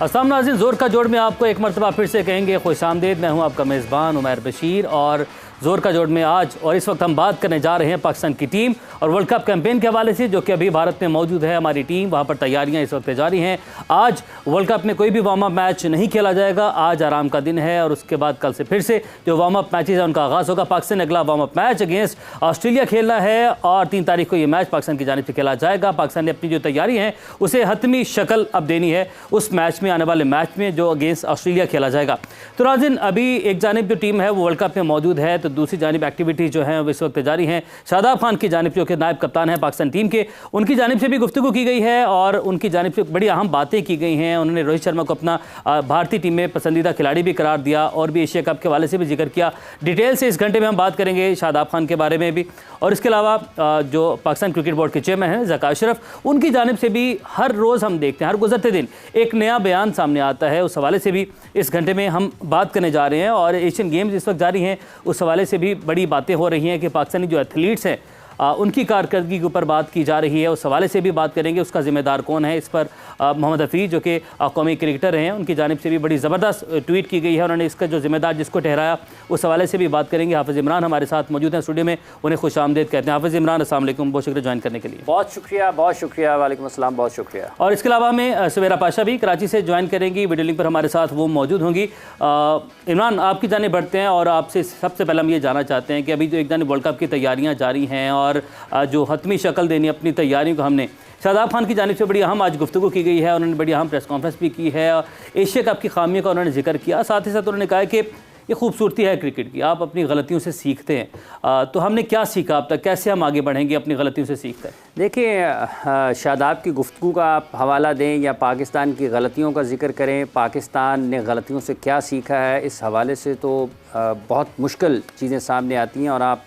अस्सलाम नाज़रीन, ज़ोर का जोड़ में आपको एक मरतबा फिर से कहेंगे खुशामदीद। मैं हूं आपका मेज़बान उमैर बशीर और ज़ोर का जोड़ में आज और इस वक्त हम बात करने जा रहे हैं पाकिस्तान की टीम और वर्ल्ड कप कैंपेन के हवाले से, जो कि अभी भारत में मौजूद है। हमारी टीम वहाँ पर तैयारियाँ इस वक्त जारी हैं। आज वर्ल्ड कप में कोई भी वार्म अप मैच नहीं खेला जाएगा। आज आराम का दिन है और उसके बाद कल से फिर से जो वार्म अप मैचेज है उनका आगाज़ होगा। पाकिस्तान अगला warm up match against Australia खेलना है और 3 तारीख को ये मैच पाकिस्तान की जानिब से खेला जाएगा। पाकिस्तान ने अपनी जो तैयारी है उसे हतमी शक्ल अब देनी है उस मैच में, आने वाले मैच में जो अगेंस्ट ऑस्ट्रेलिया खेला जाएगा। तो नाज़रीन, अभी एक जानिब जो टीम है वो वर्ल्ड कप में मौजूद है, तो दूसरी जानिब एक्टिविटीज़ जो हैं इस वक्त जारी हैं। शादाब खान की जानिब जो कि नायब कप्तान है पाकिस्तान टीम के, उनकी जानिब से भी गुफ्तगू की गई है और उनकी जानिब से बड़ी अहम बातें की गई हैं। उन्होंने रोहित शर्मा को अपना भारतीय टीम में पसंदीदा खिलाड़ी भी करार दिया और भी एशिया कप के हवाले से भी जिक्र किया। डिटेल से इस घंटे में हम बात करेंगे शादाब खान के बारे में भी, और इसके अलावा जो पाकिस्तान क्रिकेट बोर्ड के चेयरमैन हैं ज़का अशरफ, उनकी जानिब से भी हर रोज़ हम देखते हैं, हर गुजरते दिन एक नया बयान सामने आता है। उस हवाले से भी इस घंटे में हम बात करने जा रहे हैं। और एशियन गेम्स इस वक्त जारी हैं, उस हवाले से भी बड़ी बातें हो रही हैं कि पाकिस्तानी जो एथलीट्स हैं उनकी कारकर्दगी के ऊपर बात की जा रही है। उस हवाले से भी बात करेंगे, उसका ज़िम्मेदार कौन है। इस पर मोहम्मद हफीज़ जो कि कौमी क्रिकेटर हैं, उनकी जानिब से भी बड़ी ज़बरदस्त ट्वीट की गई है। उन्होंने इसका जो ज़िम्मेदार जिसको ठहराया उस हवाले से भी बात करेंगे। हाफिज़ इमरान हमारे साथ मौजूद हैं स्टूडियो में, उन्हें खुशामदीद कहते हैं। हाफिज़ इमरान, अस्सलाम वालेकुम, बहुत शुक्रिया ज्वाइन करने के लिए। बहुत शुक्रिया। वालेकुम अस्सलाम, बहुत शुक्रिया। और इसके अलावा हमें सवेरा पाशा भी कराची से ज्वाइन करेंगी, वीडियो लिंक पर हमारे साथ वो मौजूद होंगी। इमरान, आपकी जानिब बढ़ते हैं और आपसे सबसे पहले हम ये जानना चाहते हैं कि अभी जो एक जानिब वर्ल्ड कप की तैयारियाँ जारी हैं और जो हतमी शक्ल देनी अपनी तैयारियों को, हमने शादाब खान की जानिब से बड़ी अहम आज गुफ्तगू की गई है। उन्होंने बड़ी अहम प्रेस कॉन्फ्रेंस भी की है, एशिया कप की खामियों का उन्होंने जिक्र किया। साथ ही साथ उन्होंने कहा कि ये खूबसूरती है क्रिकेट की, आप अपनी गलतियों से सीखते हैं। तो हमने क्या सीखा अब तक, कैसे हम आगे बढ़ेंगे अपनी गलतियों से सीख कर? देखिए, शादाब की गुफ्तगू का आप हवाला दें या पाकिस्तान की गलतियों का जिक्र करें, पाकिस्तान ने गलतियों से क्या सीखा है, इस हवाले से तो बहुत मुश्किल चीज़ें सामने आती हैं। और आप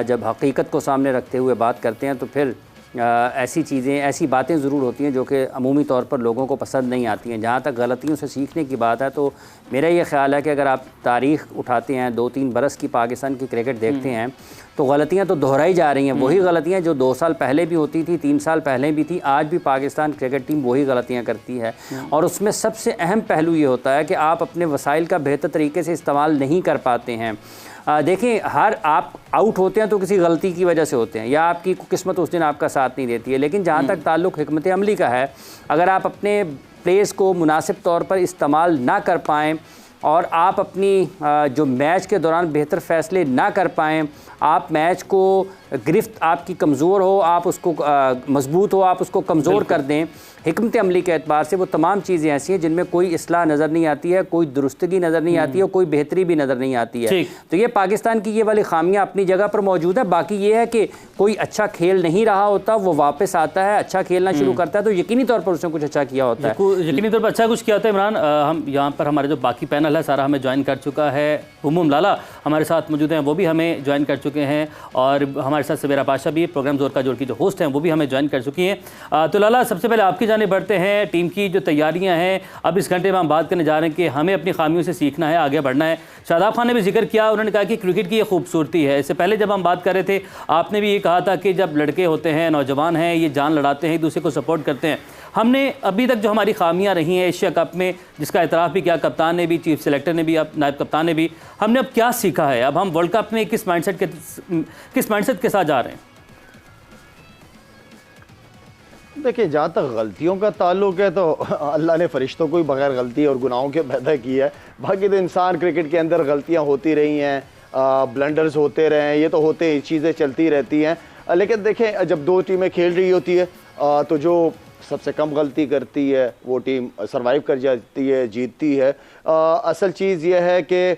जब हकीकत को सामने रखते हुए बात करते हैं तो फिर ऐसी चीज़ें, ऐसी बातें ज़रूर होती हैं जो कि अमूमी तौर पर लोगों को पसंद नहीं आती हैं। जहाँ तक गलतियों से सीखने की बात है तो मेरा ये ख़्याल है कि अगर आप तारीख़ उठाते हैं, 2-3 बरस की पाकिस्तान की क्रिकेट देखते हैं तो गलतियाँ तो दोहराई जा रही हैं। वही गलतियाँ जो 2 साल पहले भी होती थी, 3 साल पहले भी थी, आज भी पाकिस्तान क्रिकेट टीम वही गलतियाँ करती है। और उसमें सबसे अहम पहलू ये होता है कि आप अपने वसाइल का बेहतर तरीके से इस्तेमाल नहीं कर पाते हैं। देखें, हर आप आउट होते हैं तो किसी गलती की वजह से होते हैं या आपकी किस्मत उस दिन आपका साथ नहीं देती है। लेकिन जहाँ तक ताल्लुक़ हिकमत अमली का है, अगर आप अपने प्लेस को मुनासिब तौर पर इस्तेमाल ना कर पाएँ और आप अपनी जो मैच के दौरान बेहतर फ़ैसले ना कर पाएँ, आप मैच को गिरफ्त आपकी कमज़ोर हो, आप उसको मजबूत हो, आप उसको कमज़ोर कर दें, हिकमत अमली के एतबार से वो तमाम चीज़ें ऐसी हैं जिनमें कोई इस्लाह नज़र नहीं आती है, कोई दुरुस्तगी नज़र नहीं आती है, कोई बेहतरी भी नज़र नहीं आती है। तो ये पाकिस्तान की ये वाली खामियां अपनी जगह पर मौजूद है। बाकी ये है कि कोई अच्छा खेल नहीं रहा होता, वो वापस आता है, अच्छा खेलना शुरू करता है तो यकीनी तौर पर उसने कुछ अच्छा किया होता है, यकीनी तौर पर अच्छा कुछ किया होता है। इमरान, हम यहाँ पर हमारे जो बाकी पैनल है सारा हमें ज्वाइन कर चुका है। उम्मुम लाला हमारे साथ मौजूद हैं, वो भी हमें ज्वाइन कर चुके हैं। और हमारे साथ सवेरा पाशा भी, प्रोग्राम ज़ोर का जोड़ की जो होस्ट हैं, वो भी हमें ज्वाइन कर चुकी हैं। तो लाला, सबसे पहले आपकी जानिब बढ़ते हैं। टीम की जो तैयारियां हैं, अब इस घंटे में हम बात करने जा रहे हैं कि हमें अपनी खामियों से सीखना है, आगे बढ़ना है। शादाब खान ने भी जिक्र किया, उन्होंने कहा कि क्रिकेट की ये खूबसूरती है। इससे पहले जब हम बात कर रहे थे आपने भी ये कहा था कि जब लड़के होते हैं, नौजवान हैं, ये जान लड़ाते हैं, एक दूसरे को सपोर्ट करते हैं। हमने अभी तक जो हमारी खामियां रही हैं एशिया कप में, जिसका एतराफ़ भी किया कप्तान ने भी, चीफ सेलेक्टर ने भी, अब नायब कप्तान ने भी, हमने अब क्या सीखा है? अब हम वर्ल्ड कप में किस माइंडसेट के साथ जा रहे हैं? देखिए, जहाँ तक गलतियों का ताल्लुक है तो अल्लाह ने फरिश्तों को ही बगैर गलती और गुनाहों के पैदा किया है। बाकी तो इंसान क्रिकेट के अंदर गलतियाँ होती रही हैं, ब्लंडर्स होते रहे हैं, ये तो होते, चीज़ें चलती रहती हैं। लेकिन देखें, जब 2 टीमें खेल रही होती है तो जो सबसे कम गलती करती है वो टीम सरवाइव कर जाती है, जीतती है। असल चीज़ यह है कि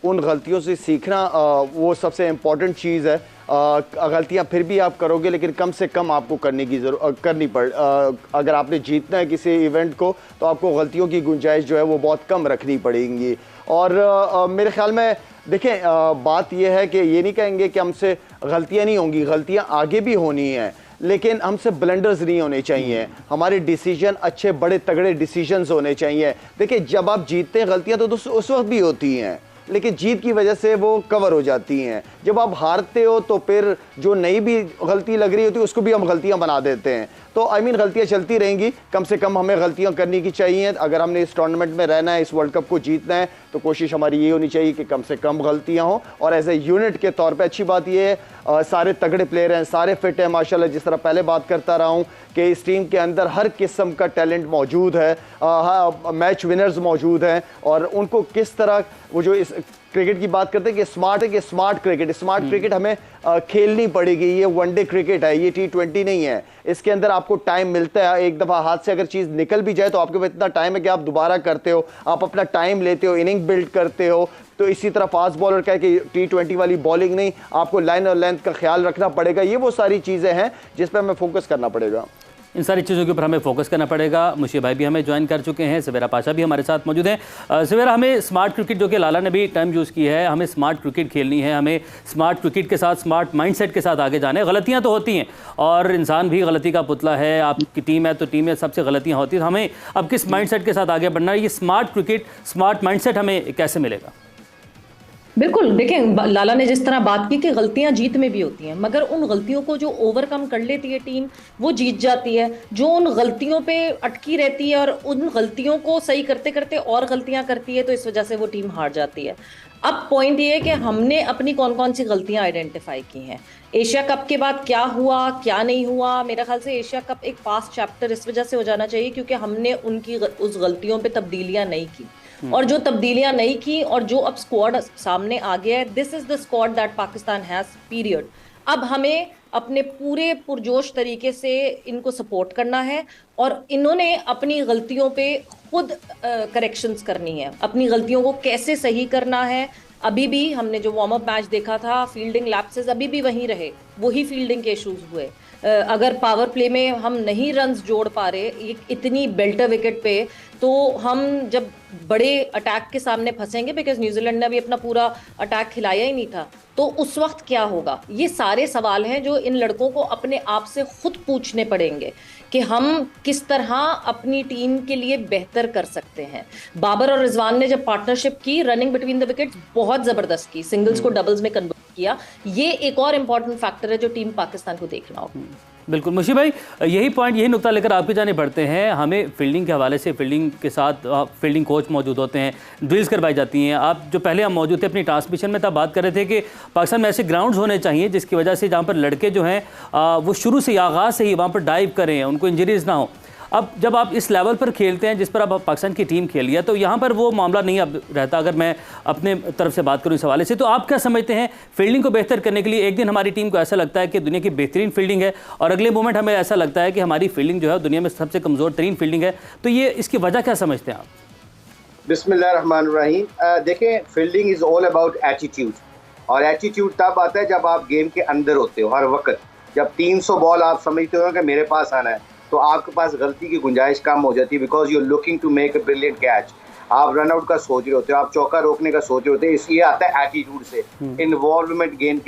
उन गलतियों से सीखना वो सबसे इम्पॉर्टेंट चीज़ है। गलतियां फिर भी आप करोगे लेकिन कम से कम आपको करनी पड़ अगर आपने जीतना है किसी इवेंट को तो आपको गलतियों की गुंजाइश जो है वो बहुत कम रखनी पड़ेगी। और मेरे ख्याल में देखें, बात यह है कि ये नहीं कहेंगे कि हमसे गलतियां नहीं होंगी, गलतियां आगे भी होनी हैं, लेकिन हमसे ब्लंडर्स नहीं होने चाहिए। हमारे डिसीजन अच्छे बड़े तगड़े डिसीजंस होने चाहिए। देखिए, जब आप जीतते हैं गलतियां तो उस वक्त भी होती हैं, लेकिन जीत की वजह से वो कवर हो जाती हैं। जब आप हारते हो तो फिर जो नई भी गलती लग रही होती है उसको भी हम गलतियां बना देते हैं। तो आई मीन गलतियां चलती रहेंगी, कम से कम हमें गलतियां करनी की चाहिए। अगर हमने इस टूर्नामेंट में रहना है, इस वर्ल्ड कप को जीतना है, तो कोशिश हमारी ये होनी चाहिए कि कम से कम गलतियां हो। और एज ए यूनिट के तौर पे अच्छी बात ये है सारे तगड़े प्लेयर हैं, सारे फिट हैं माशाल्लाह। जिस तरह पहले बात करता रहा हूँ कि इस टीम के अंदर हर किस्म का टैलेंट मौजूद है, मैच विनर्स मौजूद हैं, और उनको किस तरह वो जो इस क्रिकेट की बात करते हैं कि स्मार्ट है, कि स्मार्ट क्रिकेट हमें खेलनी पड़ेगी। ये वनडे क्रिकेट है, ये T20 नहीं है। इसके अंदर आपको टाइम मिलता है, एक दफ़ा हाथ से अगर चीज़ निकल भी जाए तो आपके पास इतना टाइम है कि आप दोबारा करते हो, आप अपना टाइम लेते हो, इनिंग बिल्ड करते हो। तो इसी तरह फास्ट बॉलर का है कि T20 वाली बॉलिंग नहीं, आपको लाइन और लेंथ का ख्याल रखना पड़ेगा। ये वो सारी चीज़ें हैं जिस पर हमें फोकस करना पड़ेगा। इन सारी चीज़ों के ऊपर हमें फोकस करना पड़ेगा। मुशीब भाई भी हमें ज्वाइन कर चुके हैं, सवेरा पाशा भी हमारे साथ मौजूद हैं। सवेरा, हमें स्मार्ट क्रिकेट, जो कि लाला ने भी टर्म यूज़ की है, हमें स्मार्ट क्रिकेट खेलनी है, हमें स्मार्ट क्रिकेट के साथ स्मार्ट माइंडसेट के साथ आगे जाना है। गलतियां तो होती हैं और इंसान भी गलती का पुतला है। आपकी टीम है तो टीम में सबसे गलतियाँ होती हैं। हमें अब किस माइंडसेट के साथ आगे बढ़ना है? ये स्मार्ट क्रिकेट, स्मार्ट माइंडसेट हमें कैसे मिलेगा? बिल्कुल, देखें लाला ने जिस तरह बात की कि गलतियां जीत में भी होती हैं, मगर उन गलतियों को जो ओवरकम कर लेती है टीम, वो जीत जाती है। जो उन गलतियों पे अटकी रहती है और उन गलतियों को सही करते करते और गलतियां करती है, तो इस वजह से वो टीम हार जाती है। अब पॉइंट ये है कि हमने अपनी कौन कौन सी गलतियां आइडेंटिफाई की हैं। एशिया कप के बाद क्या हुआ, क्या नहीं हुआ, मेरा ख्याल से एशिया कप एक पास्ट चैप्टर इस वजह से हो जाना चाहिए क्योंकि हमने उनकी उस गलतियों पे तब्दीलियां नहीं की, और जो तब्दीलियां नहीं की और जो अब स्क्वाड सामने आ गया है, this is the squad that Pakistan has period. अब हमें अपने पूरे पुरजोश तरीके से इनको सपोर्ट करना है और इन्होंने अपनी गलतियों पे खुद करेक्शंस करनी है, अपनी गलतियों को कैसे सही करना है। अभी भी हमने जो वार्म अप मैच देखा था, फील्डिंग लैप्सेस अभी भी वहीं रहे, वही फील्डिंग के इश्यूज हुए। अगर पावर प्ले में हम नहीं रन्स जोड़ पा रहे इतनी बेल्टर विकेट पे, तो हम जब बड़े अटैक के सामने फंसेंगे, बिकॉज न्यूजीलैंड ने अभी अपना पूरा अटैक खिलाया ही नहीं था, तो उस वक्त क्या होगा? ये सारे सवाल हैं जो इन लड़कों को अपने आप से खुद पूछने पड़ेंगे कि हम किस तरह अपनी टीम के लिए बेहतर कर सकते हैं। बाबर और रिजवान ने जब पार्टनरशिप की, रनिंग बिटवीन द विकेट्स बहुत जबरदस्त की, सिंगल्स को डबल्स में कन्वर्ट किया। ये एक और इम्पॉर्टेंट फैक्टर है जो टीम पाकिस्तान को देखना होगा। बिल्कुल मुशीब भाई, यही पॉइंट, यही नुक्ता लेकर आपकी जाने बढ़ते हैं। हमें फील्डिंग के हवाले से, फील्डिंग के साथ फील्डिंग कोच मौजूद होते हैं, ड्रिल्स करवाई जाती हैं। आप जो पहले हम मौजूद थे अपनी ट्रांसमिशन में, तब बात कर रहे थे कि पाकिस्तान में ऐसे ग्राउंड्स होने चाहिए जिसकी वजह से जहाँ पर लड़के जो हैं वो शुरू से आगाज़ से ही वहाँ पर डाइव करें, उनको इंजरीज ना हो। अब जब आप इस लेवल पर खेलते हैं जिस पर अब पाकिस्तान की टीम खेल लिया, तो यहाँ पर वो मामला नहीं अब रहता। अगर मैं अपने तरफ से बात करूँ इस हवाले से, तो आप क्या समझते हैं फील्डिंग को बेहतर करने के लिए? एक दिन हमारी टीम को ऐसा लगता है कि दुनिया की बेहतरीन फील्डिंग है और अगले मोमेंट हमें ऐसा लगता है कि हमारी फील्डिंग जो है दुनिया में सबसे कमज़ोर तरीन फील्डिंग है। तो ये इसकी वजह क्या समझते हैं आप? बिस्मिल्लाहिर्रहमानिर्रहीम। देखें, fielding is all about attitude, और एटीट्यूड तब आता है जब आप गेम के अंदर होते हो। हर वक्त जब 300 बॉल आप समझते हो कि मेरे पास आना है, तो आपके पास गलती की गुंजाइश कम हो जाती है, because you are looking to make a brilliant catch. आप रन आउट का सोच रहे होते हो, आप चौका रोकने का सोच रहे होते हो। इसलिए आता है एटीट्यूड से, इन्वॉल्वमेंट गेम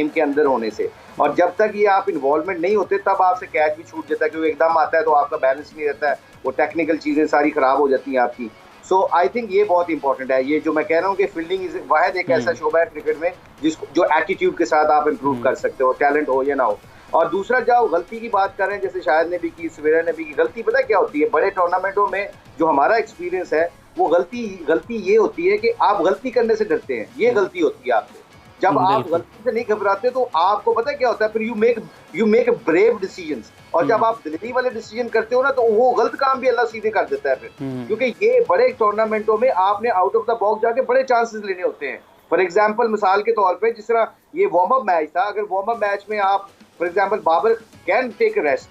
के अंदर होने से। और जब तक ये आप इन्वॉल्वमेंट नहीं होते, तब आपसे कैच भी छूट जाता है, क्योंकि एकदम आता है तो आपका बैलेंस नहीं रहता है, वो टेक्निकल चीज़ें सारी ख़राब हो जाती हैं आपकी। सो आई थिंक ये बहुत इंपॉर्टेंट है। ये जो मैं कह रहा हूँ कि फील्डिंग इज वाहिद एक ऐसा शोबा है क्रिकेट में जिसको जो एटीट्यूड के साथ आप इम्प्रूव कर सकते हो, टैलेंट हो या ना हो। और दूसरा, जब गलती की बात कर रहे हैं, जैसे शायद ने भी की, सवेरा ने भी की, गलती पता क्या होती है बड़े टूर्नामेंटों में? जो हमारा एक्सपीरियंस है, वो गलती ये होती है कि आप गलती करने से डरते हैं। ये गलती होती है आपसे। जब आप गलती से नहीं घबराते तो आपको पता क्या होता है, फिर यू मेक ब्रेव डिसीजंस। और जब आप दिल्ली वाले डिसीजन करते हो ना, तो वो गलत काम भी अल्लाह सीधे कर देता है फिर। क्योंकि ये बड़े टूर्नामेंटों में आपने आउट ऑफ द बॉक्स जाके बड़े चांसेस लेने होते हैं। फॉर एग्जाम्पल, मिसाल के तौर पर जिस तरह ये वार्म अप मैच था, अगर वार्म अप मैच में आप for example Babar can take rest,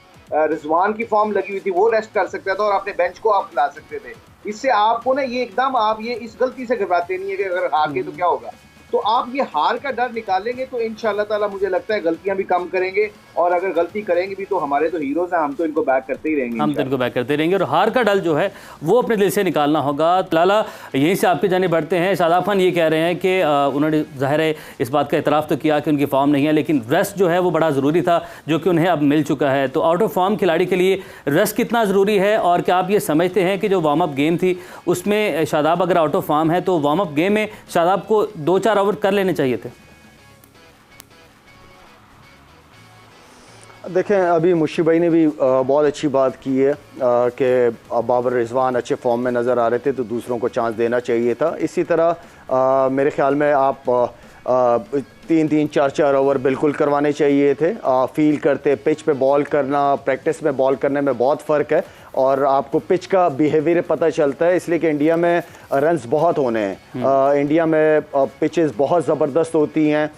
Rizwan की फॉर्म लगी हुई थी, वो रेस्ट कर सकता था और अपने बेंच को आप ला सकते थे। इससे आपको ना ये एकदम आप ये इस गलती से घबराते नहीं है कि अगर हार गए तो क्या होगा। तो आप ये हार का डर निकालेंगे तो इंशाल्लाह ताला मुझे लगता है गलतियां भी कम करेंगे, और अगर गलती करेंगे भी तो हमारे तो हीरोज हैं, हम तो इनको बैक करते ही रहेंगे। हम तो इनको बैक करते रहेंगे और हार का डर जो है वो अपने दिल से निकालना होगा। लाला, यहीं से आपके जाने बढ़ते हैं। शादाब खान ये कह रहे हैं कि उन्होंने ज़ाहिर है इस बात का इतराफ़ तो किया कि उनकी फॉर्म नहीं है, लेकिन रेस्ट जो है वो बड़ा ज़रूरी था, जो कि उन्हें अब मिल चुका है। तो आउट ऑफ फॉर्म खिलाड़ी के लिए रेस्ट कितना ज़रूरी है, और क्या आप ये समझते हैं कि जो वार्म अप गेम थी उसमें शादाब अगर आउट ऑफ फॉर्म है तो वार्म अप गेम में शादाब को 2-4 ओवर कर लेने चाहिए थे? देखें, अभी मुशी भाई ने भी बहुत अच्छी बात की है कि बाबर रिजवान अच्छे फॉर्म में नज़र आ रहे थे तो दूसरों को चांस देना चाहिए था। इसी तरह मेरे ख्याल में आप 3-3, 4-4 ओवर बिल्कुल करवाने चाहिए थे। फील करते, पिच पे बॉल करना, प्रैक्टिस में बॉल करने में बहुत फ़र्क है और आपको पिच का बिहेवियर पता चलता है, इसलिए कि इंडिया में रन्स बहुत होने हैं। इंडिया में पिचेस बहुत ज़बरदस्त होती हैं,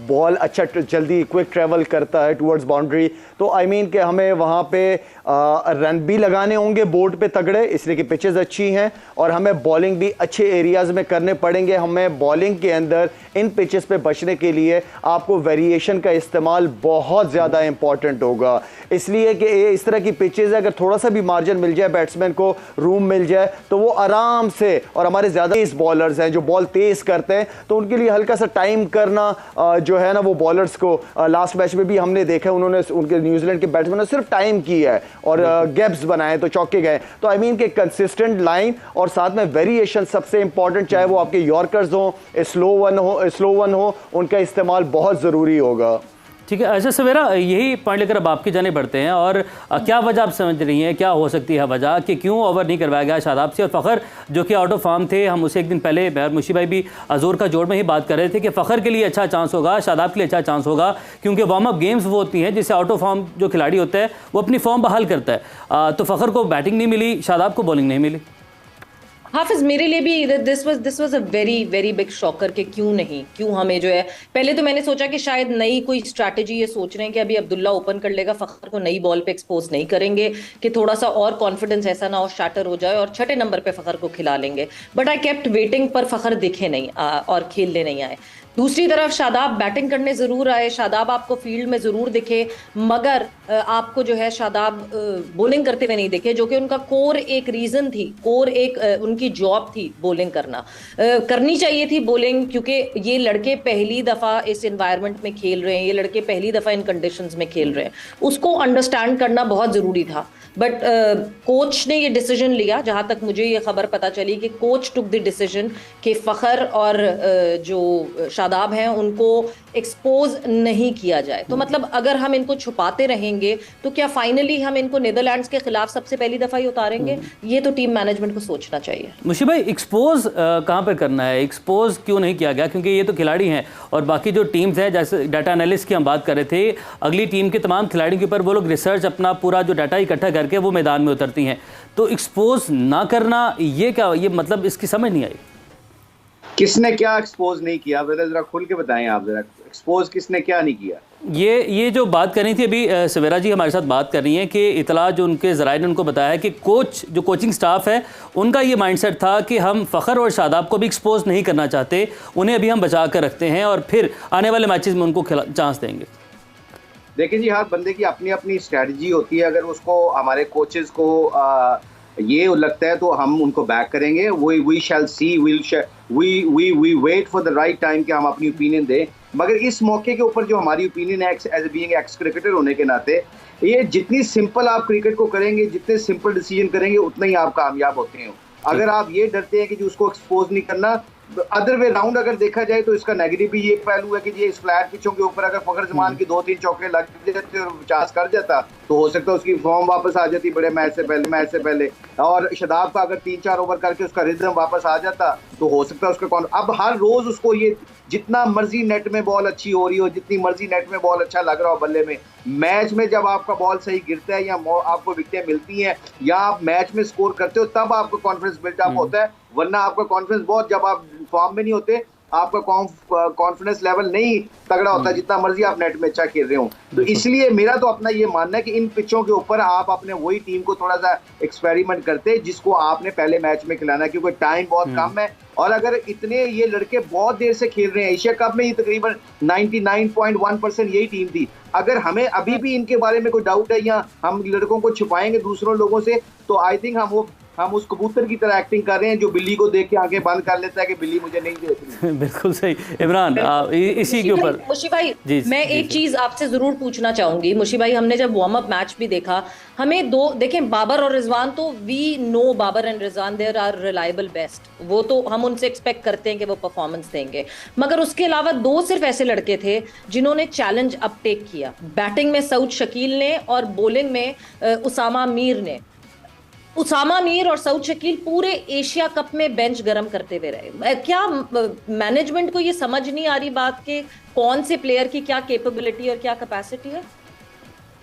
बॉल अच्छा जल्दी क्विक ट्रैवल करता है टुवर्ड्स बाउंड्री, तो आई मीन कि हमें वहाँ पे रन भी लगाने होंगे बोर्ड पे तगड़े, इसलिए कि पिचेस अच्छी हैं और हमें बॉलिंग भी अच्छे एरियाज़ में करने पड़ेंगे। हमें बॉलिंग के अंदर इन पिचेस पे बचने के लिए आपको वेरिएशन का इस्तेमाल बहुत ज़्यादा इंपॉर्टेंट होगा, इसलिए कि इस तरह की पिचेस अगर थोड़ा सा भी मार्जिन मिल जाए, बैट्समैन को रूम मिल जाए, तो वो आराम से, और हमारे ज़्यादा तेज़ बॉलर्स हैं जो बॉल तेज़ करते हैं, तो उनके लिए हल्का सा टाइम करना जो है ना, वो बॉलर्स को लास्ट मैच में भी हमने देखा, उन्होंने उनके न्यूजीलैंड के बैट्समैन ने सिर्फ टाइम किया है और गैप्स बनाए तो चौके गए। तो आई मीन के कंसिस्टेंट लाइन और साथ में वेरिएशन सबसे इंपॉर्टेंट, चाहे वो आपके यॉर्कर्स हो, स्लो वन हो, उनका इस्तेमाल बहुत ज़रूरी होगा। ठीक है। अच्छा सवेरा, यही पॉइंट लेकर अब आपकी जाने बढ़ते हैं और क्या वजह आप समझ रही हैं, क्या हो सकती है वजह कि क्यों ओवर नहीं करवाया गया शादाब से? और फ़खर जो कि आउट ऑफ फॉर्म थे, हम उसे एक दिन पहले मुशी भाई भी जोर का जोड़ में ही बात कर रहे थे कि फ़खर के लिए अच्छा चांस होगा, शादाब के लिए अच्छा चांस होगा, क्योंकि वार्म अप गेम्स वो होती हैं जिससे आउट ऑफ फॉर्म जो खिलाड़ी होता है वो अपनी फॉर्म बहाल करता है। तो फ़खर को बैटिंग नहीं मिली, शादाब को बॉलिंग नहीं मिली। हाफिज, मेरे लिए भी this was a very very big shocker कि क्यों हमें जो है, पहले तो मैंने सोचा कि शायद नई कोई स्ट्रैटेजी ये सोच रहे हैं कि अभी अब्दुल्ला ओपन कर लेगा, फ़खर को नई बॉल पे एक्सपोज नहीं करेंगे कि थोड़ा सा और कॉन्फिडेंस ऐसा ना हो शैटर हो जाए और छठे नंबर पे फ़खर को खिला लेंगे, बट आई केप्ट वेटिंग, पर फ़खर दिखे नहीं और खेलने नहीं आए। दूसरी तरफ शादाब बैटिंग करने ज़रूर आए, शादाब आपको फील्ड में ज़रूर दिखे, मगर आपको जो है शादाब बॉलिंग करते हुए नहीं दिखे, जो कि उनका कोर एक रीज़न थी, कोर एक उनकी जॉब थी बॉलिंग करना। करनी चाहिए थी बॉलिंग, क्योंकि ये लड़के पहली दफ़ा इस एनवायरनमेंट में खेल रहे हैं, ये लड़के पहली दफ़ा इन कंडीशंस में खेल रहे हैं, उसको अंडरस्टैंड करना बहुत ज़रूरी था। बट कोच ने ये डिसीजन लिया, जहाँ तक मुझे ये खबर पता चली कि कोच टुक द डिसीजन कि फ़खर और जो शादाब हैं उनको एक्सपोज नहीं किया जाए। तो मतलब अगर हम इनको छुपाते रहेंगे तो क्या फाइनली हम इनको नीदरलैंड्स के खिलाफ सबसे पहली दफ़ा ही उतारेंगे? ये तो टीम मैनेजमेंट को सोचना चाहिए। मुशी भाई, एक्सपोज कहाँ पर करना है, एक्सपोज क्यों नहीं किया गया? क्योंकि ये तो खिलाड़ी हैं और बाकी जो टीम्स हैं, जैसे डाटा एनालिस्ट की हम बात कर रहे थे, अगली टीम के तमाम खिलाड़ियों के ऊपर वो लोग रिसर्च अपना पूरा जो डाटा इकट्ठा करके वो मैदान में उतरती हैं, तो एक्सपोज ना करना ये क्या, ये मतलब इसकी समझ नहीं आई। किसने क्या एक्सपोज नहीं किया, जरा खुल के बताएं आप, जरा एक्सपोज किसने क्या नहीं किया? ये जो बात करनी थी अभी सवेरा जी हमारे साथ बात कर रही हैं कि इतला जो उनके ज़राए ने उनको बताया कि कोच जो कोचिंग स्टाफ है उनका ये माइंडसेट था कि हम फ़खर और शादाब को भी एक्सपोज नहीं करना चाहते, उन्हें अभी हम बचा कर रखते हैं और फिर आने वाले मैचेस में उनको चांस देंगे। देखिए जी, हर बंदे की अपनी अपनी स्ट्रैटेजी होती है, अगर उसको हमारे कोचेस को ये लगता है तो हम उनको बैक करेंगे। We shall see, we wait for the right time कि हम अपनी ओपिनियन दें, मगर इस मौके के ऊपर जो हमारी ओपिनियन है एज बीइंग एक्स क्रिकेटर होने के नाते, ये जितनी सिंपल आप क्रिकेट को करेंगे, जितने सिंपल डिसीजन करेंगे, उतना ही आप कामयाब होते हैं। अगर आप ये डरते हैं कि जो उसको एक्सपोज नहीं करना, अदर वे राउंड अगर देखा जाए तो इसका नेगेटिव भी ये पहलू है कि ये इस फ्लैट पिचों के ऊपर अगर फ़खर जमान की 2-3 चौके लग जाते और 50 कर जाता तो हो सकता है उसकी फॉर्म वापस आ जाती बड़े मैच से पहले, और शादाब का अगर 3-4 ओवर करके उसका रिदम वापस आ जाता तो हो सकता है उसका अब हर रोज उसको ये जितना मर्जी नेट में बॉल अच्छी हो रही हो, जितनी मर्जी नेट में बॉल अच्छा लग रहा हो बल्ले में, मैच में जब आपका बॉल सही गिरता है या आपको विकेटें मिलती हैं या आप मैच में स्कोर करते हो, तब आपको कॉन्फिडेंस बिल्डअप होता है। वरना आपका कॉन्फिडेंस बहुत, जब आप फॉर्म में नहीं होते, आपका कॉन्फिडेंस लेवल नहीं तगड़ा होता जितना मर्जी आप नेट में अच्छा खेल रहे हो। तो इसलिए मेरा तो अपना ये मानना है कि इन पिचों के ऊपर आप अपने वही टीम को थोड़ा सा एक्सपेरिमेंट करते जिसको आपने पहले मैच में खिलाना है, क्योंकि टाइम बहुत कम है। और अगर इतने ये लड़के बहुत देर से खेल रहे हैं, एशिया कप में ही तकरीबन 99.1% यही टीम थी। अगर हमें अभी भी इनके बारे में कोई डाउट है या हम लड़कों को छुपाएंगे दूसरों लोगों से, तो आई थिंक हम उस कबूतर की तरह एक्टिंग कर रहे हैं जो बिल्ली को देख के आंखें बंद कर लेता है कि बिल्ली मुझे नहीं देख रही। बिल्कुल सही। इमरान, इसी के ऊपर मुशी भाई मैं एक चीज आपसे जरूर पूछना चाहूंगी। मुशी भाई, हमने जब वार्म अप मैच भी देखा, हमें दो देखें, बाबर और रिजवान, तो we know Babar and Rizwan there are reliable best, वो तो हम उनसे एक्सपेक्ट करते हैं कि वो परफॉर्मेंस देंगे, मगर उसके अलावा दो सिर्फ ऐसे लड़के थे जिन्होंने चैलेंज अपटेक किया। बैटिंग में सऊद शकील ने और बॉलिंग में उसामा मीर ने। उसामा मीर और सऊद शकील पूरे एशिया कप में बेंच गरम करते हुए रहे। क्या मैनेजमेंट को ये समझ नहीं आ रही बात के कौन से प्लेयर की क्या कैपेबिलिटी और क्या कैपेसिटी है?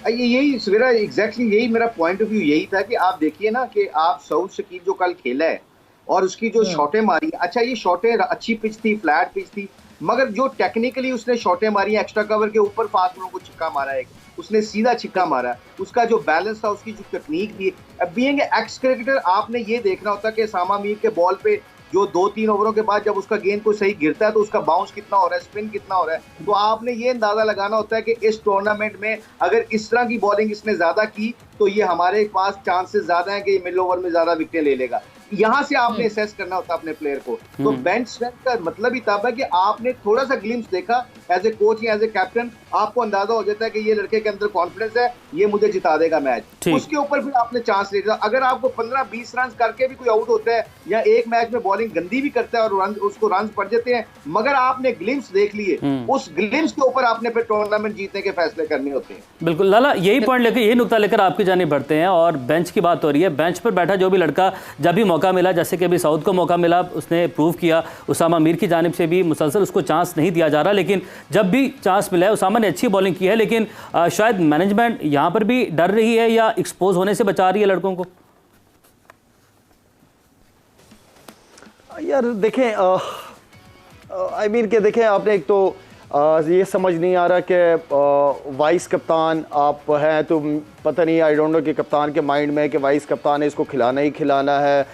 यही मेरा एग्जैक्टली यही मेरा पॉइंट ऑफ व्यू यही था कि आप देखिए ना कि आप सऊद शकील जो कल खेला है और उसकी जो शॉटें मारी, अच्छा ये शॉटें अच्छी पिच थी, फ्लैट पिच थी, मगर जो टेक्निकली उसने शॉटें मारी एक्स्ट्रा कवर के ऊपर फास्ट बॉलों को छिक्का मारा है, उसने सीधा छिक्का मारा, उसका जो बैलेंस था, उसकी जो तकनीक थी। अब बीइंग एक्स क्रिकेटर आपने ये देखना होता कि उसामा मीर के बॉल पे जो 2-3 ओवरों के बाद जब उसका गेंद को सही गिरता है तो उसका बाउंस कितना हो रहा है, स्पिन कितना हो रहा है, तो आपने ये अंदाजा लगाना होता है कि इस टूर्नामेंट में अगर इस तरह की बॉलिंग इसने ज्यादा की तो ये हमारे पास चांसेस ज्यादा हैं कि ये मिडिल ओवर में ज्यादा विकेट ले लेगा। यहाँ से आपने असेस करना होता है अपने प्लेयर को। तो बेंच स्ट्रेंथ का मतलब ही तब है कि आपने थोड़ा सा ग्लिम्स देखा एज ए कोच या एज ए कैप्टन, आपको अंदाजा हो जाता है कि ये लड़के के अंदर कॉन्फिडेंस है, ये मुझे जिता देगा मैच, उसके ऊपर फिर आपने चांस ले लिया। अगर आपको 15-20 रन करके भी कोई आउट होता है या एक मैच में बॉलिंग गंदी भी करता है और उसको रन पड़ जाते हैं, मगर आपने ग्लिम्स देख लिए, उस ग्लिम्स के ऊपर आपने फिर टूर्नामेंट जीतने के फैसले करने होते हैं। बिल्कुल लाला, यही पॉइंट लेकर, यही नुकता लेकर आपकी जानिब बढ़ते हैं और बेंच की बात हो रही है। बेंच पर बैठा जो भी लड़का, जब भी मौका मिला, जैसे कि अभी सऊद को मौका मिला, उसने प्रूव किया, उसामा मीर की जानिब से भी मुसलसल उसको चांस नहीं दिया जा रहा, लेकिन जब भी चांस मिला है उसामा ने अच्छी बॉलिंग की है, लेकिन शायद मैनेजमेंट यहां पर भी डर रही है या एक्सपोज होने से बचा रही है लड़कों को। यार देखें, आई मीन के देखें, आपने एक तो ये समझ नहीं आ रहा कि वाइस कप्तान आप हैं तो पता नहीं, आई डोंट नो कि कप्तान के माइंड में है कि वाइस कप्तान है, इसको खिलाना ही खिलाना है।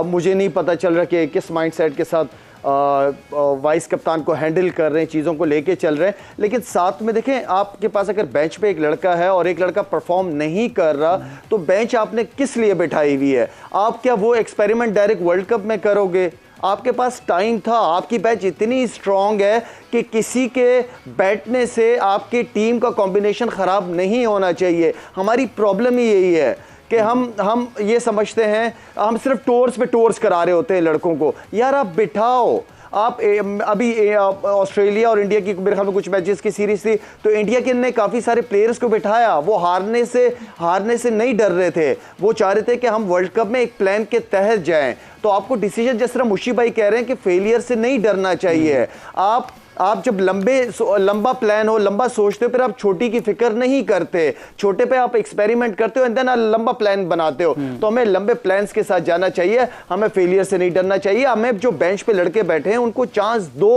मुझे नहीं पता चल रहा कि किस माइंडसेट के साथ वाइस कप्तान को हैंडल कर रहे हैं, चीज़ों को लेके चल रहे हैं। लेकिन साथ में देखें, आपके पास अगर बेंच पे एक लड़का है और एक लड़का परफॉर्म नहीं कर रहा तो बेंच आपने किस लिए बिठाई हुई है? आप क्या वो एक्सपेरिमेंट डायरेक्ट वर्ल्ड कप में करोगे? आपके पास टाइम था, आपकी बेंच इतनी स्ट्रांग है कि किसी के बैठने से आपकी टीम का कॉम्बिनेशन ख़राब नहीं होना चाहिए। हमारी प्रॉब्लम ही यही है कि हम ये समझते हैं, हम सिर्फ टूर्स पे टूर्स करा रहे होते हैं लड़कों को। यार आप बिठाओ, आप अभी ऑस्ट्रेलिया और इंडिया की मेरे ख्याल में कुछ मैचेस की सीरीज थी, तो इंडिया के ने काफ़ी सारे प्लेयर्स को बिठाया, वो हारने से नहीं डर रहे थे, वो चाह रहे थे कि हम वर्ल्ड कप में एक प्लान के तहत जाएं। तो आपको डिसीजन, जिस तरह मुशी भाई कह रहे हैं कि फेलियर से नहीं डरना चाहिए। आप जब लंबा प्लान हो, लंबा सोचते हो, फिर आप छोटी की फिक्र नहीं करते, छोटे पे आप एक्सपेरिमेंट करते हो एंड देन लंबा प्लान बनाते हो। तो हमें लंबे प्लान्स के साथ जाना चाहिए, हमें फेलियर से नहीं डरना चाहिए। हमें जो बेंच पे लड़के बैठे हैं उनको चांस दो,